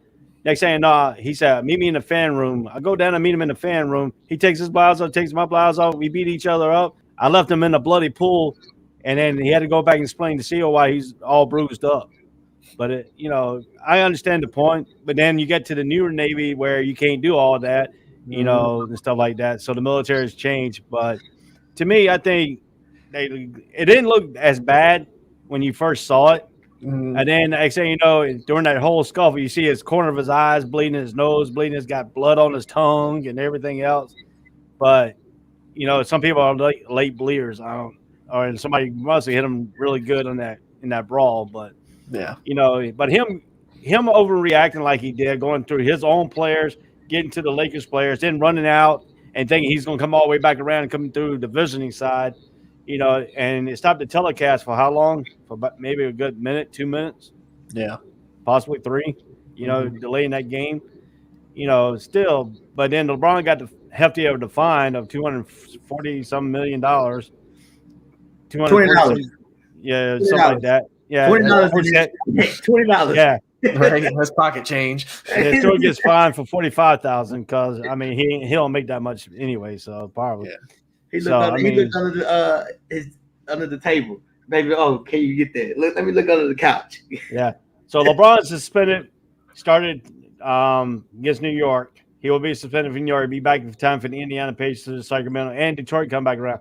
next thing he said, "Meet me in the fan room." I go down and meet him in the fan room. He takes his blouse off, takes my blouse off. We beat each other up. I left him in a bloody pool, and then he had to go back and explain to CEO why he's all bruised up. But, I understand the point. But then you get to the newer Navy where you can't do all that, and stuff like that. So the military has changed. But to me, I think it didn't look as bad. when you first saw it. Mhm. And then next thing you know, during that whole scuffle, you see his corner of his eyes bleeding, his nose bleeding, he's got blood on his tongue and everything else. But some people are late bleeders. Or somebody must have hit him really good in that brawl. But Yeah. but him overreacting like he did, going through his own players, getting to the Lakers players, then running out and thinking he's going to come all the way back around and come through the visiting side. And it stopped the telecast for how long? For about maybe a good minute, 2 minutes, Yeah. possibly 3. Delaying that game. Still, but then LeBron got the hefty of the fine of $240-some million. $20. Yeah, something like that. Yeah, $20. $20. Yeah, Right. That's pocket change. yeah. So he gets fined for $45,000 because he don't make that much anyway. So probably. Yeah. He looked under the table. Baby, can you get that? Let me look under the couch. Yeah. So LeBron's suspended. Started against New York. He will be suspended for New York. He'll be back in time for the Indiana Pacers, Sacramento, and Detroit come back around.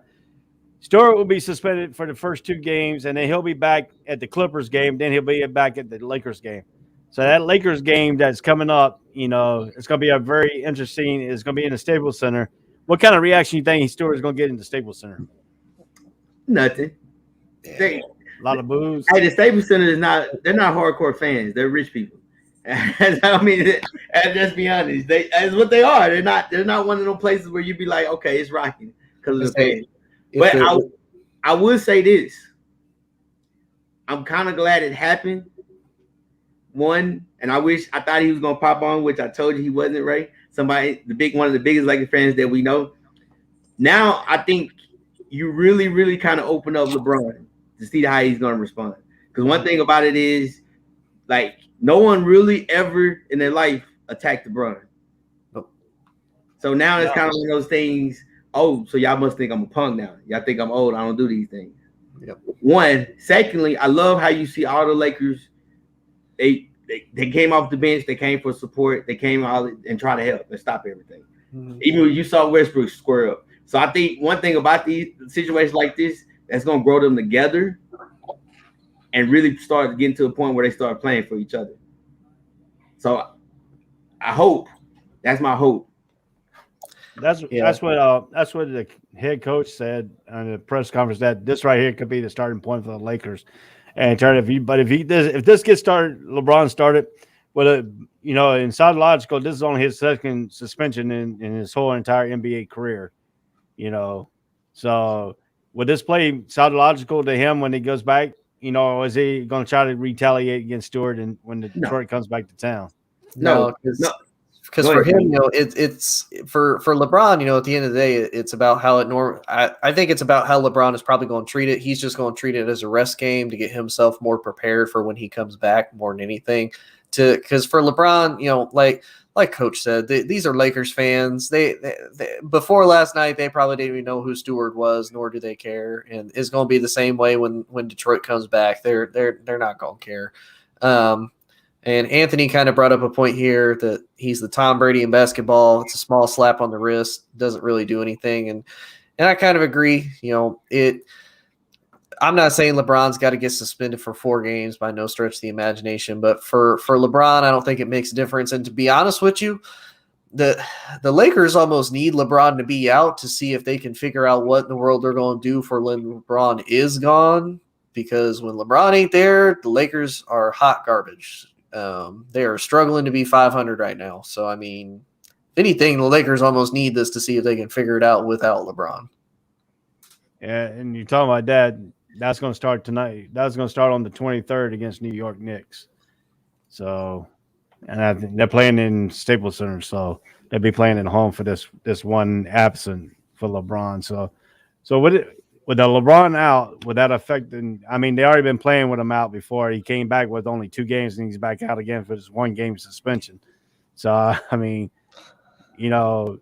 Stewart will be suspended for the first 2 games, and then he'll be back at the Clippers game. Then he'll be back at the Lakers game. So that Lakers game that's coming up, it's going to be a very interesting. It's going to be in the Staples Center. What kind of reaction you think Stewart is going to get in the Staples Center? Nothing. A lot of boos. Hey, the Staples Center they're not hardcore fans. They're rich people. Let's be honest. That's what they are. They're not one of those places where you'd be like, okay, it's rocking because of the fans. But I would say this. I'm kind of glad it happened. One, and I thought he was gonna pop on, which I told you he wasn't, Ray. One of the biggest Lakers fans that we know. Now I think you really, really kind of open up LeBron to see how he's gonna respond. Because one thing about it is, like, no one really ever in their life attacked LeBron. Nope. So now it's kind of one of those things. Oh, so y'all must think I'm a punk now. Y'all think I'm old. I don't do these things. Yep. One. Secondly, I love how you see all the Lakers. They came off the bench. They came for support. They came out and try to help and stop everything. Mm-hmm. Even when you saw Westbrook square up. So I think one thing about these situations like this that's going to grow them together and really start getting to a point where they start playing for each other. So I hope. That's my hope. That's what the head coach said on the press conference, that this right here could be the starting point for the Lakers. And if this gets started, LeBron started with in psychological, this is only his second suspension in his whole entire NBA career. So would this play psychological to him when he goes back? Is he going to try to retaliate against Stewart and when Detroit comes back to town? No. Because for him, it's for LeBron, at the end of the day, it's about how it I think it's about how LeBron is probably going to treat it. He's just going to treat it as a rest game to get himself more prepared for when he comes back more than anything. Because for LeBron, like Coach said, these are Lakers fans. They before last night, they probably didn't even know who Stewart was, nor do they care. And it's going to be the same way when Detroit comes back. They're not going to care. And Anthony kind of brought up a point here that he's the Tom Brady in basketball. It's a small slap on the wrist, doesn't really do anything. And I kind of agree. I'm not saying LeBron's got to get suspended for 4 games by no stretch of the imagination, but for LeBron, I don't think it makes a difference. And to be honest with you, the Lakers almost need LeBron to be out to see if they can figure out what in the world they're going to do for when LeBron is gone. Because when LeBron ain't there, the Lakers are hot garbage. They are struggling to be 500 right now. So, I mean, if anything, the Lakers almost need this to see if they can figure it out without LeBron. Yeah, and you're talking about that. That's going to start tonight. That's going to start on the 23rd against New York Knicks. So, and I think they're playing in Staples Center. So, they'll be playing at home for this one absent for LeBron. So with the LeBron out, would that affect? I mean, they already been playing with him out before. He came back with only 2 games, and he's back out again for this 1 game suspension. So, I mean, so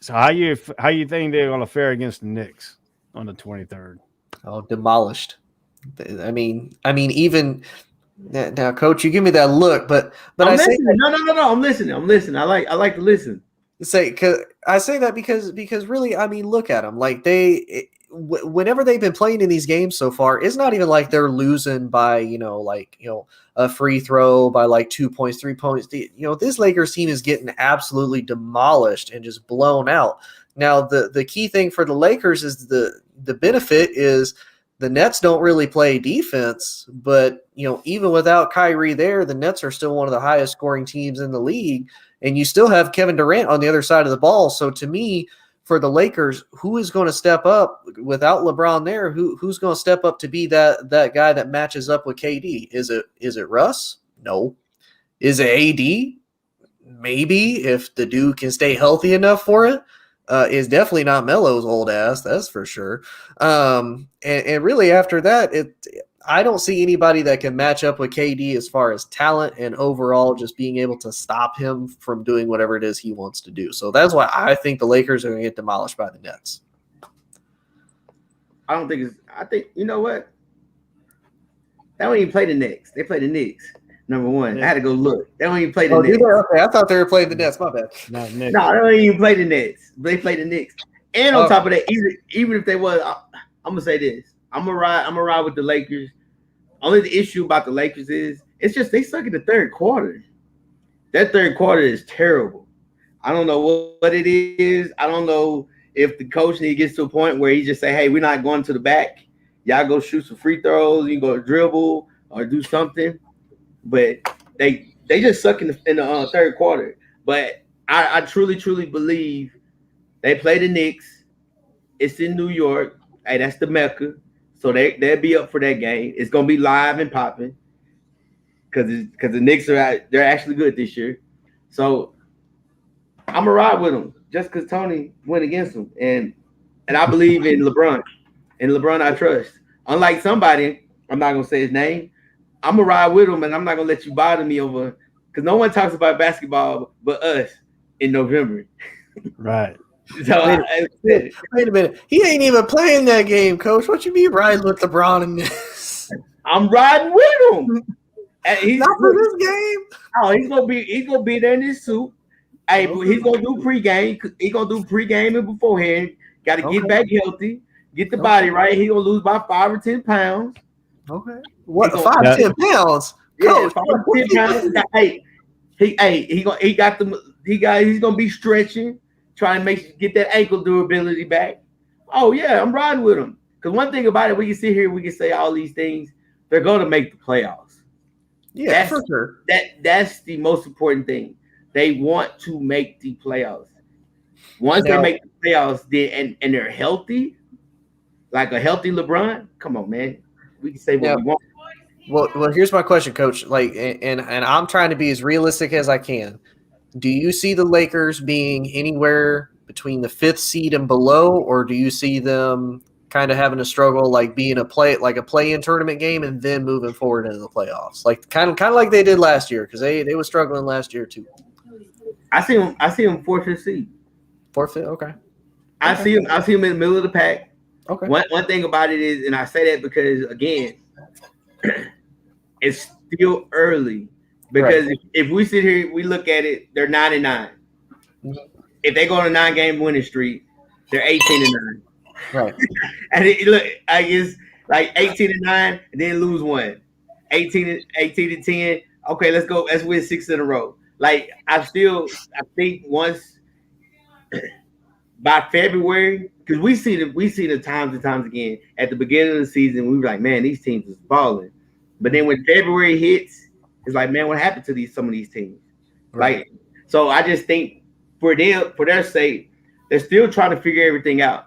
how you think they're going to fare against the Knicks on the 23rd? Oh, demolished. I mean, even now, Coach, you give me that look, but I'm listening. No. I'm listening. I like to listen. I say that because really, I mean, look at them. Like whenever they've been playing in these games so far, it's not even like they're losing by, a free throw by like 2 points, 3 points. This Lakers team is getting absolutely demolished and just blown out. Now, the key thing for the Lakers is the benefit is the Nets don't really play defense, but, even without Kyrie there, the Nets are still one of the highest scoring teams in the league, and you still have Kevin Durant on the other side of the ball. So to me, for the Lakers, who is going to step up without LeBron there? Who's going to step up to be that guy that matches up with KD? Is it Russ? No. Is it AD? Maybe, if the dude can stay healthy enough for it. Is definitely not Melo's old ass, that's for sure. And really after that, I don't see anybody that can match up with KD as far as talent and overall just being able to stop him from doing whatever it is he wants to do. So that's why I think the Lakers are going to get demolished by the Nets. I think you know what? They don't even play the Knicks. They play the Knicks. Number one, yeah. I had to go look. They don't even play the Nets. Okay, I thought they were playing the Nets. My bad. No, they don't even play the Nets. They play the Knicks. And on top of that, even if they was, I'm gonna say this: I'm gonna ride with the Lakers. Only the issue about the Lakers is it's just they suck in the third quarter. That third quarter is terrible. I don't know what it is. I don't know if the coach gets to a point where he just say, "Hey, we're not going to the back. Y'all go shoot some free throws. You go dribble or do something." But they just suck in the third quarter. But I truly believe they play the Knicks. It's in New York. Hey, that's the Mecca. So they'll be up for that game. It's gonna be live and popping because the Knicks they're actually good this year. So I'm gonna ride with them just because Tony went against them, and I believe in LeBron. And LeBron I trust. Unlike somebody, I'm not gonna say his name. I'm gonna ride with him, and I'm not gonna let you bother me over because no one talks about basketball but us in November. Right. So wait a minute. He ain't even playing that game, Coach. What you mean riding with LeBron in this? I'm riding with him. He's not for this game. Oh, he's gonna be there in his suit. Hey, but he's gonna do pregame. He's gonna do pregame and beforehand. Got to get back healthy, get the body right. He gonna lose about 5 or 10 pounds. Okay. What 5 or 10 pounds? Yeah, 5 or 10 pounds. He's gonna be stretching, trying to get that ankle durability back. Oh yeah, I'm riding with him. Because one thing about it, we can sit here, we can say all these things. They're gonna make the playoffs. Yeah, for sure. That's the most important thing. They want to make the playoffs. Once they make the playoffs, and they're healthy, like a healthy LeBron. Come on, man. We can say what we want. Well, here's my question, Coach. Like, and I'm trying to be as realistic as I can. Do you see the Lakers being anywhere between the 5th seed and below, or do you see them kind of having a struggle, like being a play-in tournament game and then moving forward into the playoffs, like kind of like they did last year, because they were struggling last year too. I see them 4th, 5th seed. 4th, 5th, okay. I see them in the middle of the pack. Okay. One thing about it is, and I say that because again, it's still early. Because if we sit here, we look at it, they're 9-9. Mm-hmm. If they go on a 9-game winning streak, they're 18-9. Right. And look, I guess like 18-9, and then lose one. 18-10. Okay, let's win 6 in a row. Like I think once by February, because we see the times and times again at the beginning of the season, we were like, man, these teams is balling. But then when February hits, it's like, man, what happened to some of these teams? Right. Like, so I just think for their sake, they're still trying to figure everything out.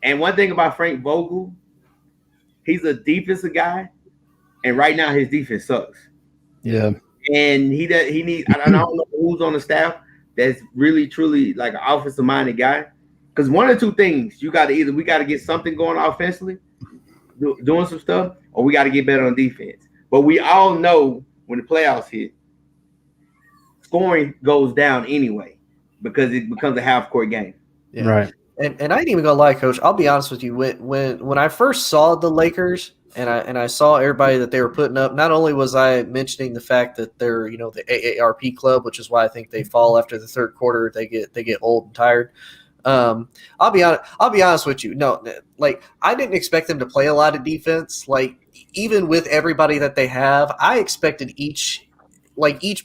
And one thing about Frank Vogel, he's a defensive guy, and right now his defense sucks. Yeah. And he needs. I don't know who's on the staff that's really truly like an offensive minded guy. Because one or two things, we got to get something going offensively, doing some stuff, or we got to get better on defense. But we all know when the playoffs hit, scoring goes down anyway because it becomes a half-court game. Yeah. Right. And I ain't even gonna lie, Coach. I'll be honest with you. When I first saw the Lakers and I saw everybody that they were putting up, not only was I mentioning the fact that they're the AARP club, which is why I think they fall after the third quarter. They get old and tired. I'll be honest with you. No, like I didn't expect them to play a lot of defense. Like even with everybody that they have, I expected each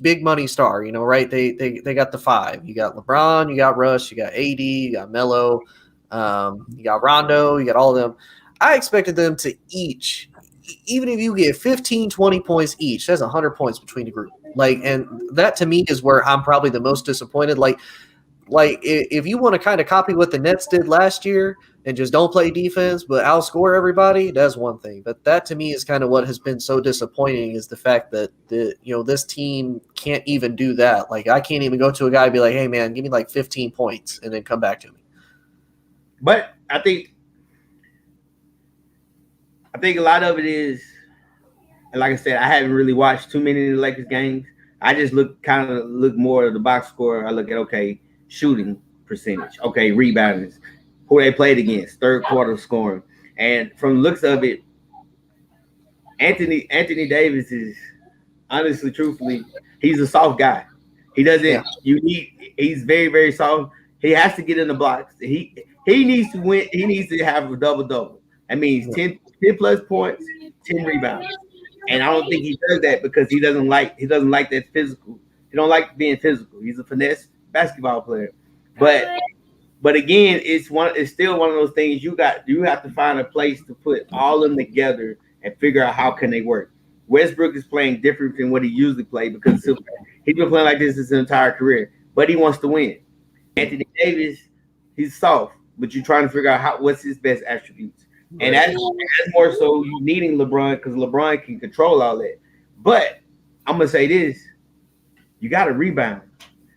big money star. Right? They got the five. You got LeBron, you got Russ, you got AD, you got Melo, you got Rondo, you got all of them. I expected them to each, even if you get 15, 20 points each, that's 100 points between the group. And that to me is where I'm probably the most disappointed. Like if you want to kind of copy what the Nets did last year and just don't play defense but outscore everybody, that's one thing. But that to me is kind of what has been so disappointing is the fact that this team can't even do that. Like I can't even go to a guy and be like, hey man, give me like 15 points and then come back to me. But I think a lot of it is, and like I said, I haven't really watched too many of the Lakers games. I just look more at the box score. I look at, okay, shooting percentage, okay, rebounding, who they played against, third quarter scoring. And from the looks of it, Anthony Davis is honestly, truthfully, he's a soft guy. He doesn't he's very, very soft. He has to get in the blocks. He needs to win. He needs to have a double-double. That means 10 plus points, 10 rebounds. And I don't think he does that because he doesn't like that physical. He don't like being physical. He's a finesse basketball player. But again, it's still one of those things you have to find a place to put all of them together and figure out how can they work. Westbrook is playing different than what he usually played because he's been playing like this his entire career, but he wants to win. Anthony Davis, he's soft, but you're trying to figure out what's his best attributes. And that's more so you needing LeBron because LeBron can control all that. But I'm gonna say this: you got to rebound.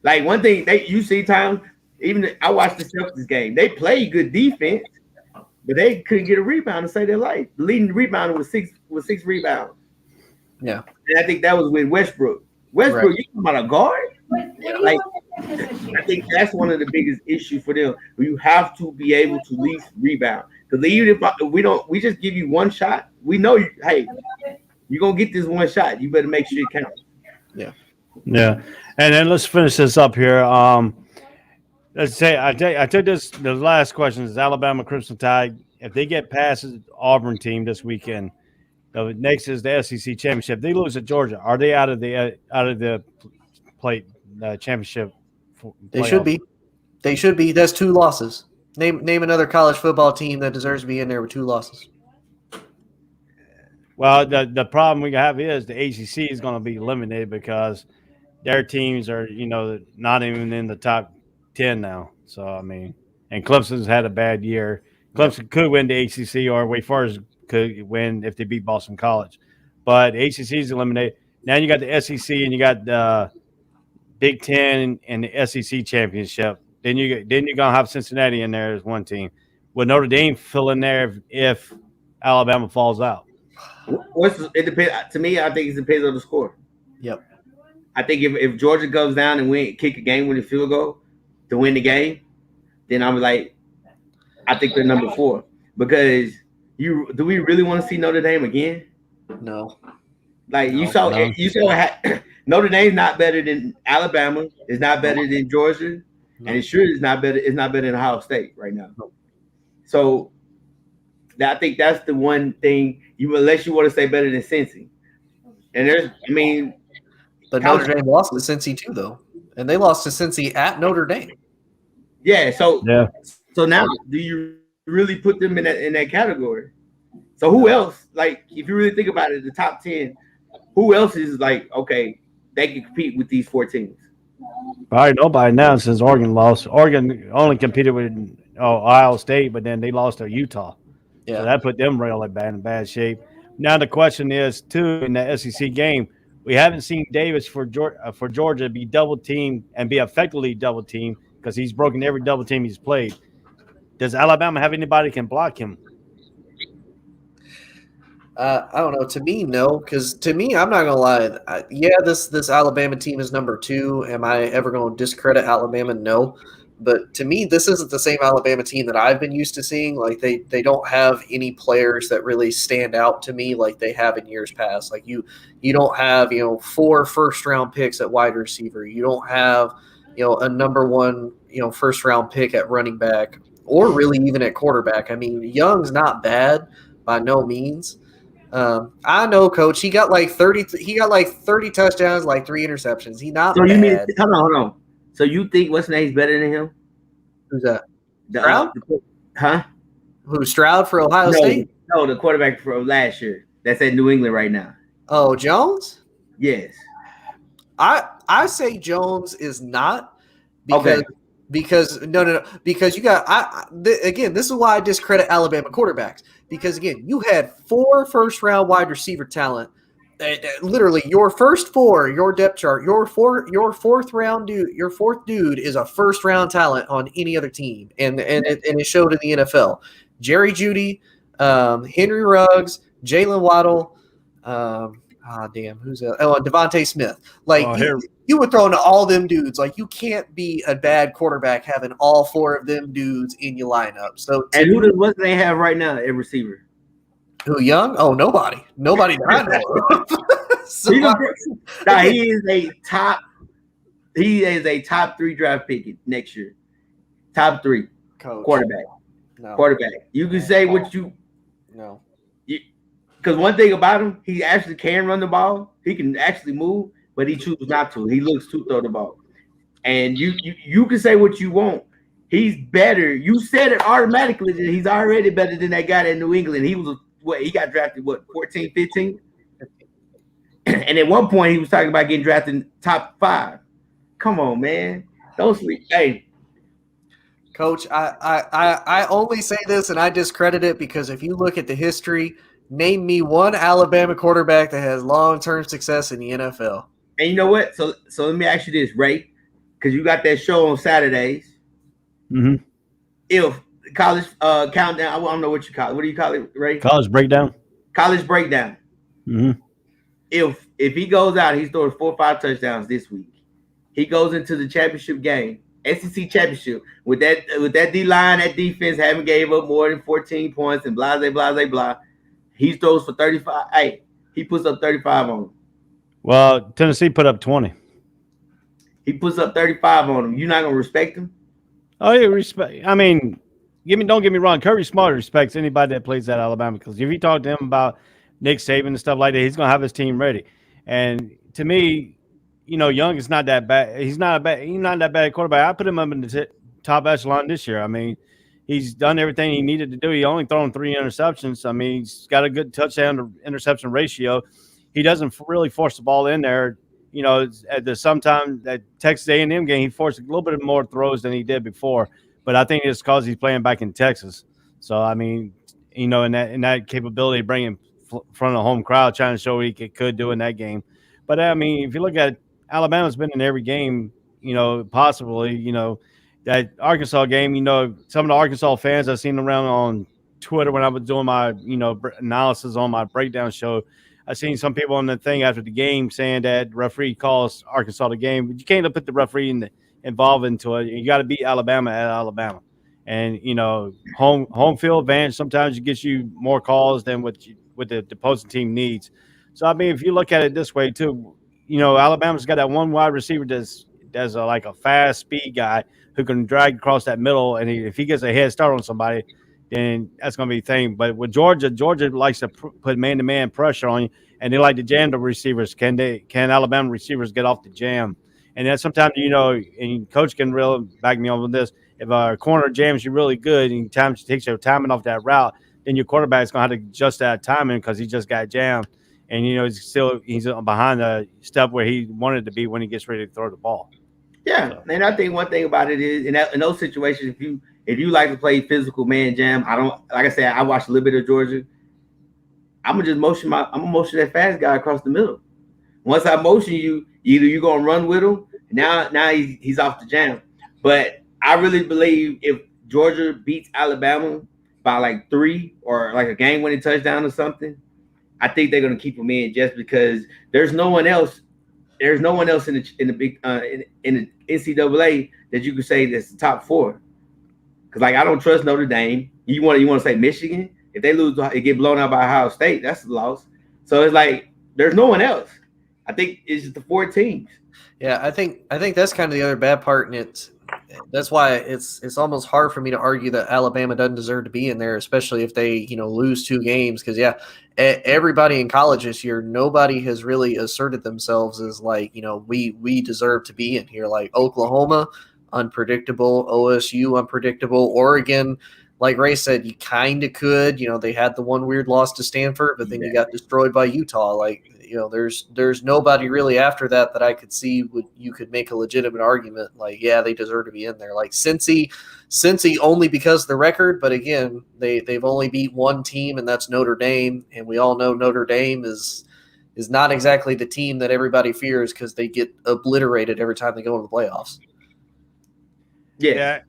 Like one thing you see times, even I watched the Celtics game. They played good defense, but they couldn't get a rebound to save their life. The leading rebounder was six rebounds. Yeah, and I think that was with Westbrook. Right. You talking about a guard? Like I think that's one of the biggest issues for them. You have to be able to at least rebound. Because even if we just give you one shot, we know hey, you're gonna get this one shot. You better make sure it counts. Yeah. And then let's finish this up here. Let's say I took this. The last question is Alabama Crimson Tide. If they get past the Auburn team this weekend, the next is the SEC championship. They lose at Georgia. Are they out of the championship? They should be. They should be. That's 2 losses. Name another college football team that deserves to be in there with 2 losses. Well, the problem we have is the ACC is going to be eliminated because their teams are, not even in the top 10 now. So, I mean, and Clemson's had a bad year. Clemson could win the ACC or Wake Forest could win if they beat Boston College. But the ACC is eliminated. Now you got the SEC and you got the Big Ten and the SEC championship. Then you're gonna have Cincinnati in there as one team. Will Notre Dame fill in there if Alabama falls out? It depends. To me, I think it depends on the score. Yep. I think if Georgia goes down and kick a game-winning field goal to win the game, then I'm like, I think they're number 4 because do we really want to see Notre Dame again? No. Like you saw Notre Dame's not better than Alabama. It's not better than Georgia. And it sure is not better. It's not better than Ohio State right now. So I think that's the one thing unless you want to say better than Cincy. And but Notre Dame lost to Cincy too, though, and they lost to Cincy at Notre Dame. Yeah. So now, do you really put them in that category? So who else? Like, if you really think about it, the top 10, who else is like okay? They can compete with these 4 teams. Probably nobody now since Oregon lost. Oregon only competed with Ohio State, but then they lost to Utah. Yeah, so that put them really in bad shape. Now the question is, too, in the SEC game, we haven't seen Davis for Georgia be double teamed and be effectively double teamed because he's broken every double team he's played. Does Alabama have anybody that can block him? I don't know. To me, no, because to me, I'm not gonna lie. This Alabama team is number 2. Am I ever going to discredit Alabama? No, but to me, this isn't the same Alabama team that I've been used to seeing. Like they don't have any players that really stand out to me like they have in years past. Like you don't have 4 first-round picks at wide receiver. You don't have a number one, first round pick at running back or really even at quarterback. I mean, Young's not bad by no means. I know, Coach. He got like 30. He got like 30 touchdowns, like 3 interceptions. He's not So bad. you mean hold on. So you think what's name's better than him? Who's that? Stroud? Huh? Who's Stroud for Ohio State? No, the quarterback from last year. That's at New England right now. Oh, Jones? Yes. I say Jones is not because no because you got again, this is why I discredit Alabama quarterbacks, because again, you had 4 first-round wide receiver talent. Literally your first 4, your depth chart, your fourth dude is a first-round talent on any other team, and it showed in the NFL. Jerry Jeudy, Henry Ruggs, Jalen Waddle, who's that? Oh, Devontae Smith. Like you would throw into all them dudes. Like you can't be a bad quarterback having all 4 of them dudes in your lineup. So what do they have right now at receiver? Who, Young? Oh, nobody that I know of. He is a top 3 draft pick next year. Top 3 Coach. Quarterback. No. Quarterback. You can say what you no. Because one thing about him, he actually can run the ball. He can actually move, but he chooses not to. He looks to throw the ball. And you can say what you want. He's better. You said it automatically that he's already better than that guy in New England. He was he got drafted 14, 15? And at one point he was talking about getting drafted top 5. Come on, man. Don't sleep. Hey. Coach, I only say this and I discredit it because if you look at the history, name me one Alabama quarterback that has long-term success in the NFL. And you know what? So let me ask you this, Ray, because you got that show on Saturdays. Mm-hmm. If college countdown, I don't know what you call it. What do you call it, Ray? College breakdown. College breakdown. Mm-hmm. If he goes out, he's throwing 4 or 5 touchdowns this week. He goes into the championship game, SEC championship, with that D-line, that defense haven't gave up more than 14 points and blah, blah, blah, blah. He throws for 35. Hey, he puts up 35 on him. Well, Tennessee put up 20. He puts up 35 on him. You're not gonna respect him? Oh, yeah, respect. I mean, don't get me wrong. Kirby Smart respects anybody that plays at Alabama, because if you talk to him about Nick Saban and stuff like that, he's gonna have his team ready. And to me, Young is not that bad. He's not that bad quarterback. I put him up in the top echelon this year. I mean, he's done everything he needed to do. He only thrown 3 interceptions. I mean, he's got a good touchdown to interception ratio. He doesn't really force the ball in there. At sometimes that Texas A&M game, he forced a little bit more throws than he did before. But I think it's because he's playing back in Texas. So I mean, in that capability of bringing front of the home crowd, trying to show what he could do in that game. But I mean, if you look at it, Alabama's been in every game, possibly, that Arkansas game, some of the Arkansas fans I've seen around on Twitter when I was doing my, analysis on my breakdown show, I seen some people on the thing after the game saying that the referee calls Arkansas the game, but you can't put the referee involved into it. You got to beat Alabama at Alabama. And, home field advantage sometimes gets you more calls than what the opposing team needs. So, I mean, if you look at it this way, too, Alabama's got that one wide receiver that's like a fast speed guy who can drag across that middle. And if he gets a head start on somebody, then that's going to be the thing. But with Georgia likes to put man-to-man pressure on you, and they like to jam the receivers. Can Alabama receivers get off the jam? And then sometimes, and Coach can really back me up on this, if a corner jams you really good and takes your timing off that route, then your quarterback's going to have to adjust that timing because he just got jammed. And, he's behind the step where he wanted to be when he gets ready to throw the ball. Yeah, so. And I think one thing about it is in those situations, if you like to play physical man jam, like I said, I watched a little bit of Georgia. I'm gonna motion that fast guy across the middle. Once I motion you, either you're gonna run with him. Now he's off the jam. But I really believe if Georgia beats Alabama by like 3 or like a game-winning touchdown or something, I think they're gonna keep him in just because there's no one else. There's no one else in the big in the NCAA that you could say that's the top 4. Because like I don't trust Notre Dame. You want to say Michigan? If they lose, they get blown out by Ohio State. That's a loss. So it's like there's no one else. I think it's just the 4 teams. Yeah, I think that's kind of the other bad part, and that's why it's almost hard for me to argue that Alabama doesn't deserve to be in there, especially if they lose 2 games. Because everybody in college this year, nobody has really asserted themselves as like we deserve to be in here. Like Oklahoma, unpredictable. OSU, unpredictable. Oregon, like Ray said, you kind of could. They had the one weird loss to Stanford, but then you got destroyed by Utah. Like there's nobody really after that I could see you could make a legitimate argument like, yeah, they deserve to be in there. Like Cincy only because of the record, but again, they've only beat one team, and that's Notre Dame, and we all know Notre Dame is not exactly the team that everybody fears because they get obliterated every time they go into the playoffs. Yeah,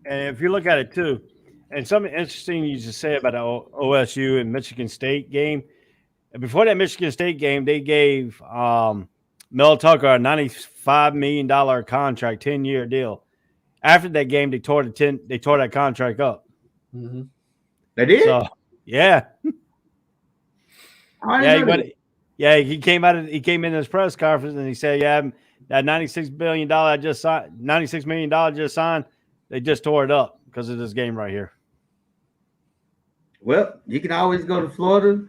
and if you look at it too, and something interesting you just say about the OSU and Michigan State game. Before that Michigan State game, they gave Mel Tucker a $95 million contract, 10-year deal. After that game, they tore that contract up. Mm-hmm. They did? So, yeah. He came in his press conference and he said, "Yeah, that $96 million I just signed, they just tore it up because of this game right here." Well, you can always go to Florida,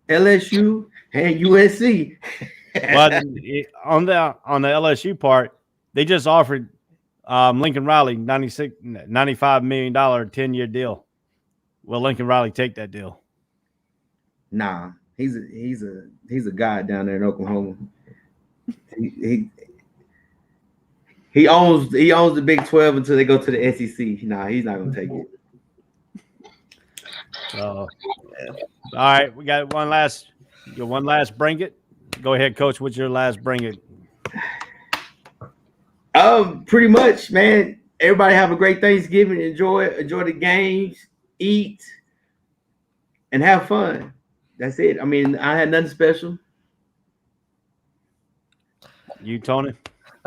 LSU, and USC. But on the LSU part, they just offered Lincoln Riley $95 million 10-year deal. Will Lincoln Riley take that deal? Nah, he's a guy down there in Oklahoma. He owns the Big 12 until they go to the SEC. Nah, he's not gonna take it. All right, we got one last bring it. Go ahead, Coach. What's your last bring it? Pretty much, man. Everybody have a great Thanksgiving. Enjoy the games, eat, and have fun. That's it. I mean, I had nothing special. You, Tony?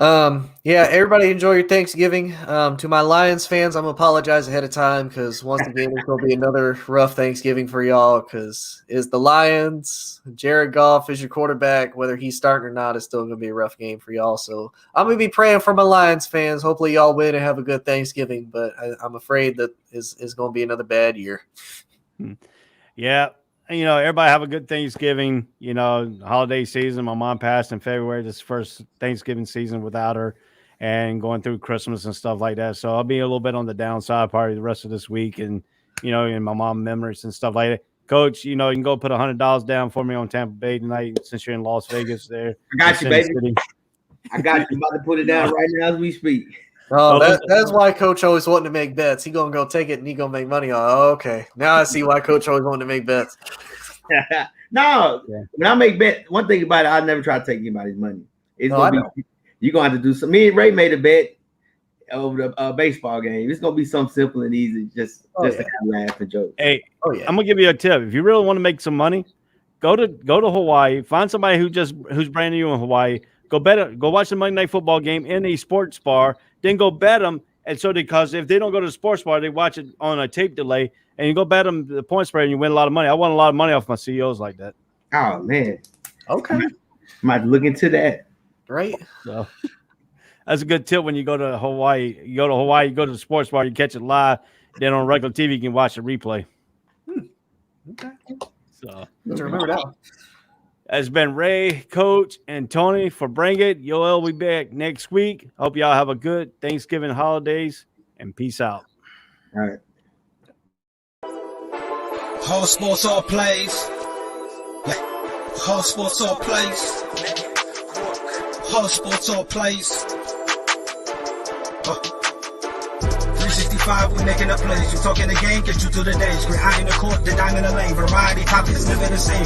Everybody enjoy your Thanksgiving. To my Lions fans, I'm gonna apologize ahead of time because once again, there's gonna be another rough Thanksgiving for y'all because it's the Lions. Jared Goff is your quarterback. Whether he's starting or not, it's still gonna be a rough game for y'all. So I'm gonna be praying for my Lions fans. Hopefully y'all win and have a good Thanksgiving, but I'm afraid that is gonna be another bad year. Yeah. Everybody have a good Thanksgiving, holiday season. My mom passed in February, this first Thanksgiving season without her and going through Christmas and stuff like that. So I'll be a little bit on the downside probably the rest of this week and, in my mom memories and stuff like that. Coach, you can go put $100 down for me on Tampa Bay tonight since you're in Las Vegas there. I got you, baby. I got you. I'm about to put it down right now as we speak. Oh, that's why Coach always wanting to make bets. He gonna go take it and he gonna make money on it. Oh, okay. Now I see why Coach always wanted to make bets. No, when I make bet, one thing about it, I never try to take anybody's money. You're gonna have to do some. Me and Ray made a bet over the baseball game. It's gonna be something simple and easy, just to kind of laugh and joke. Hey, I'm gonna give you a tip. If you really want to make some money, go to Hawaii. Find somebody who's brand new in Hawaii. Go watch the Monday Night Football game in a sports bar. Then go bet them. And so because if they don't go to the sports bar, they watch it on a tape delay. And you go bet them the point spread and you win a lot of money. I won a lot of money off my CEOs like that. Oh, man. Okay. I might look into that. Right. So that's a good tip when you go to Hawaii. You go to the sports bar, you catch it live. Then on regular TV, you can watch the replay. Okay. So to remember that. Has been Ray, Coach, and Tony for Bring It. Yoel will be back next week. Hope y'all have a good Thanksgiving holidays, and peace out. All right. Whole sports all plays. Whole sports all plays. Whole sports all plays. 365, we making up plays. You talking the game, get you to the days. We're high in the court, the dime in the lane. Variety topics, living the same.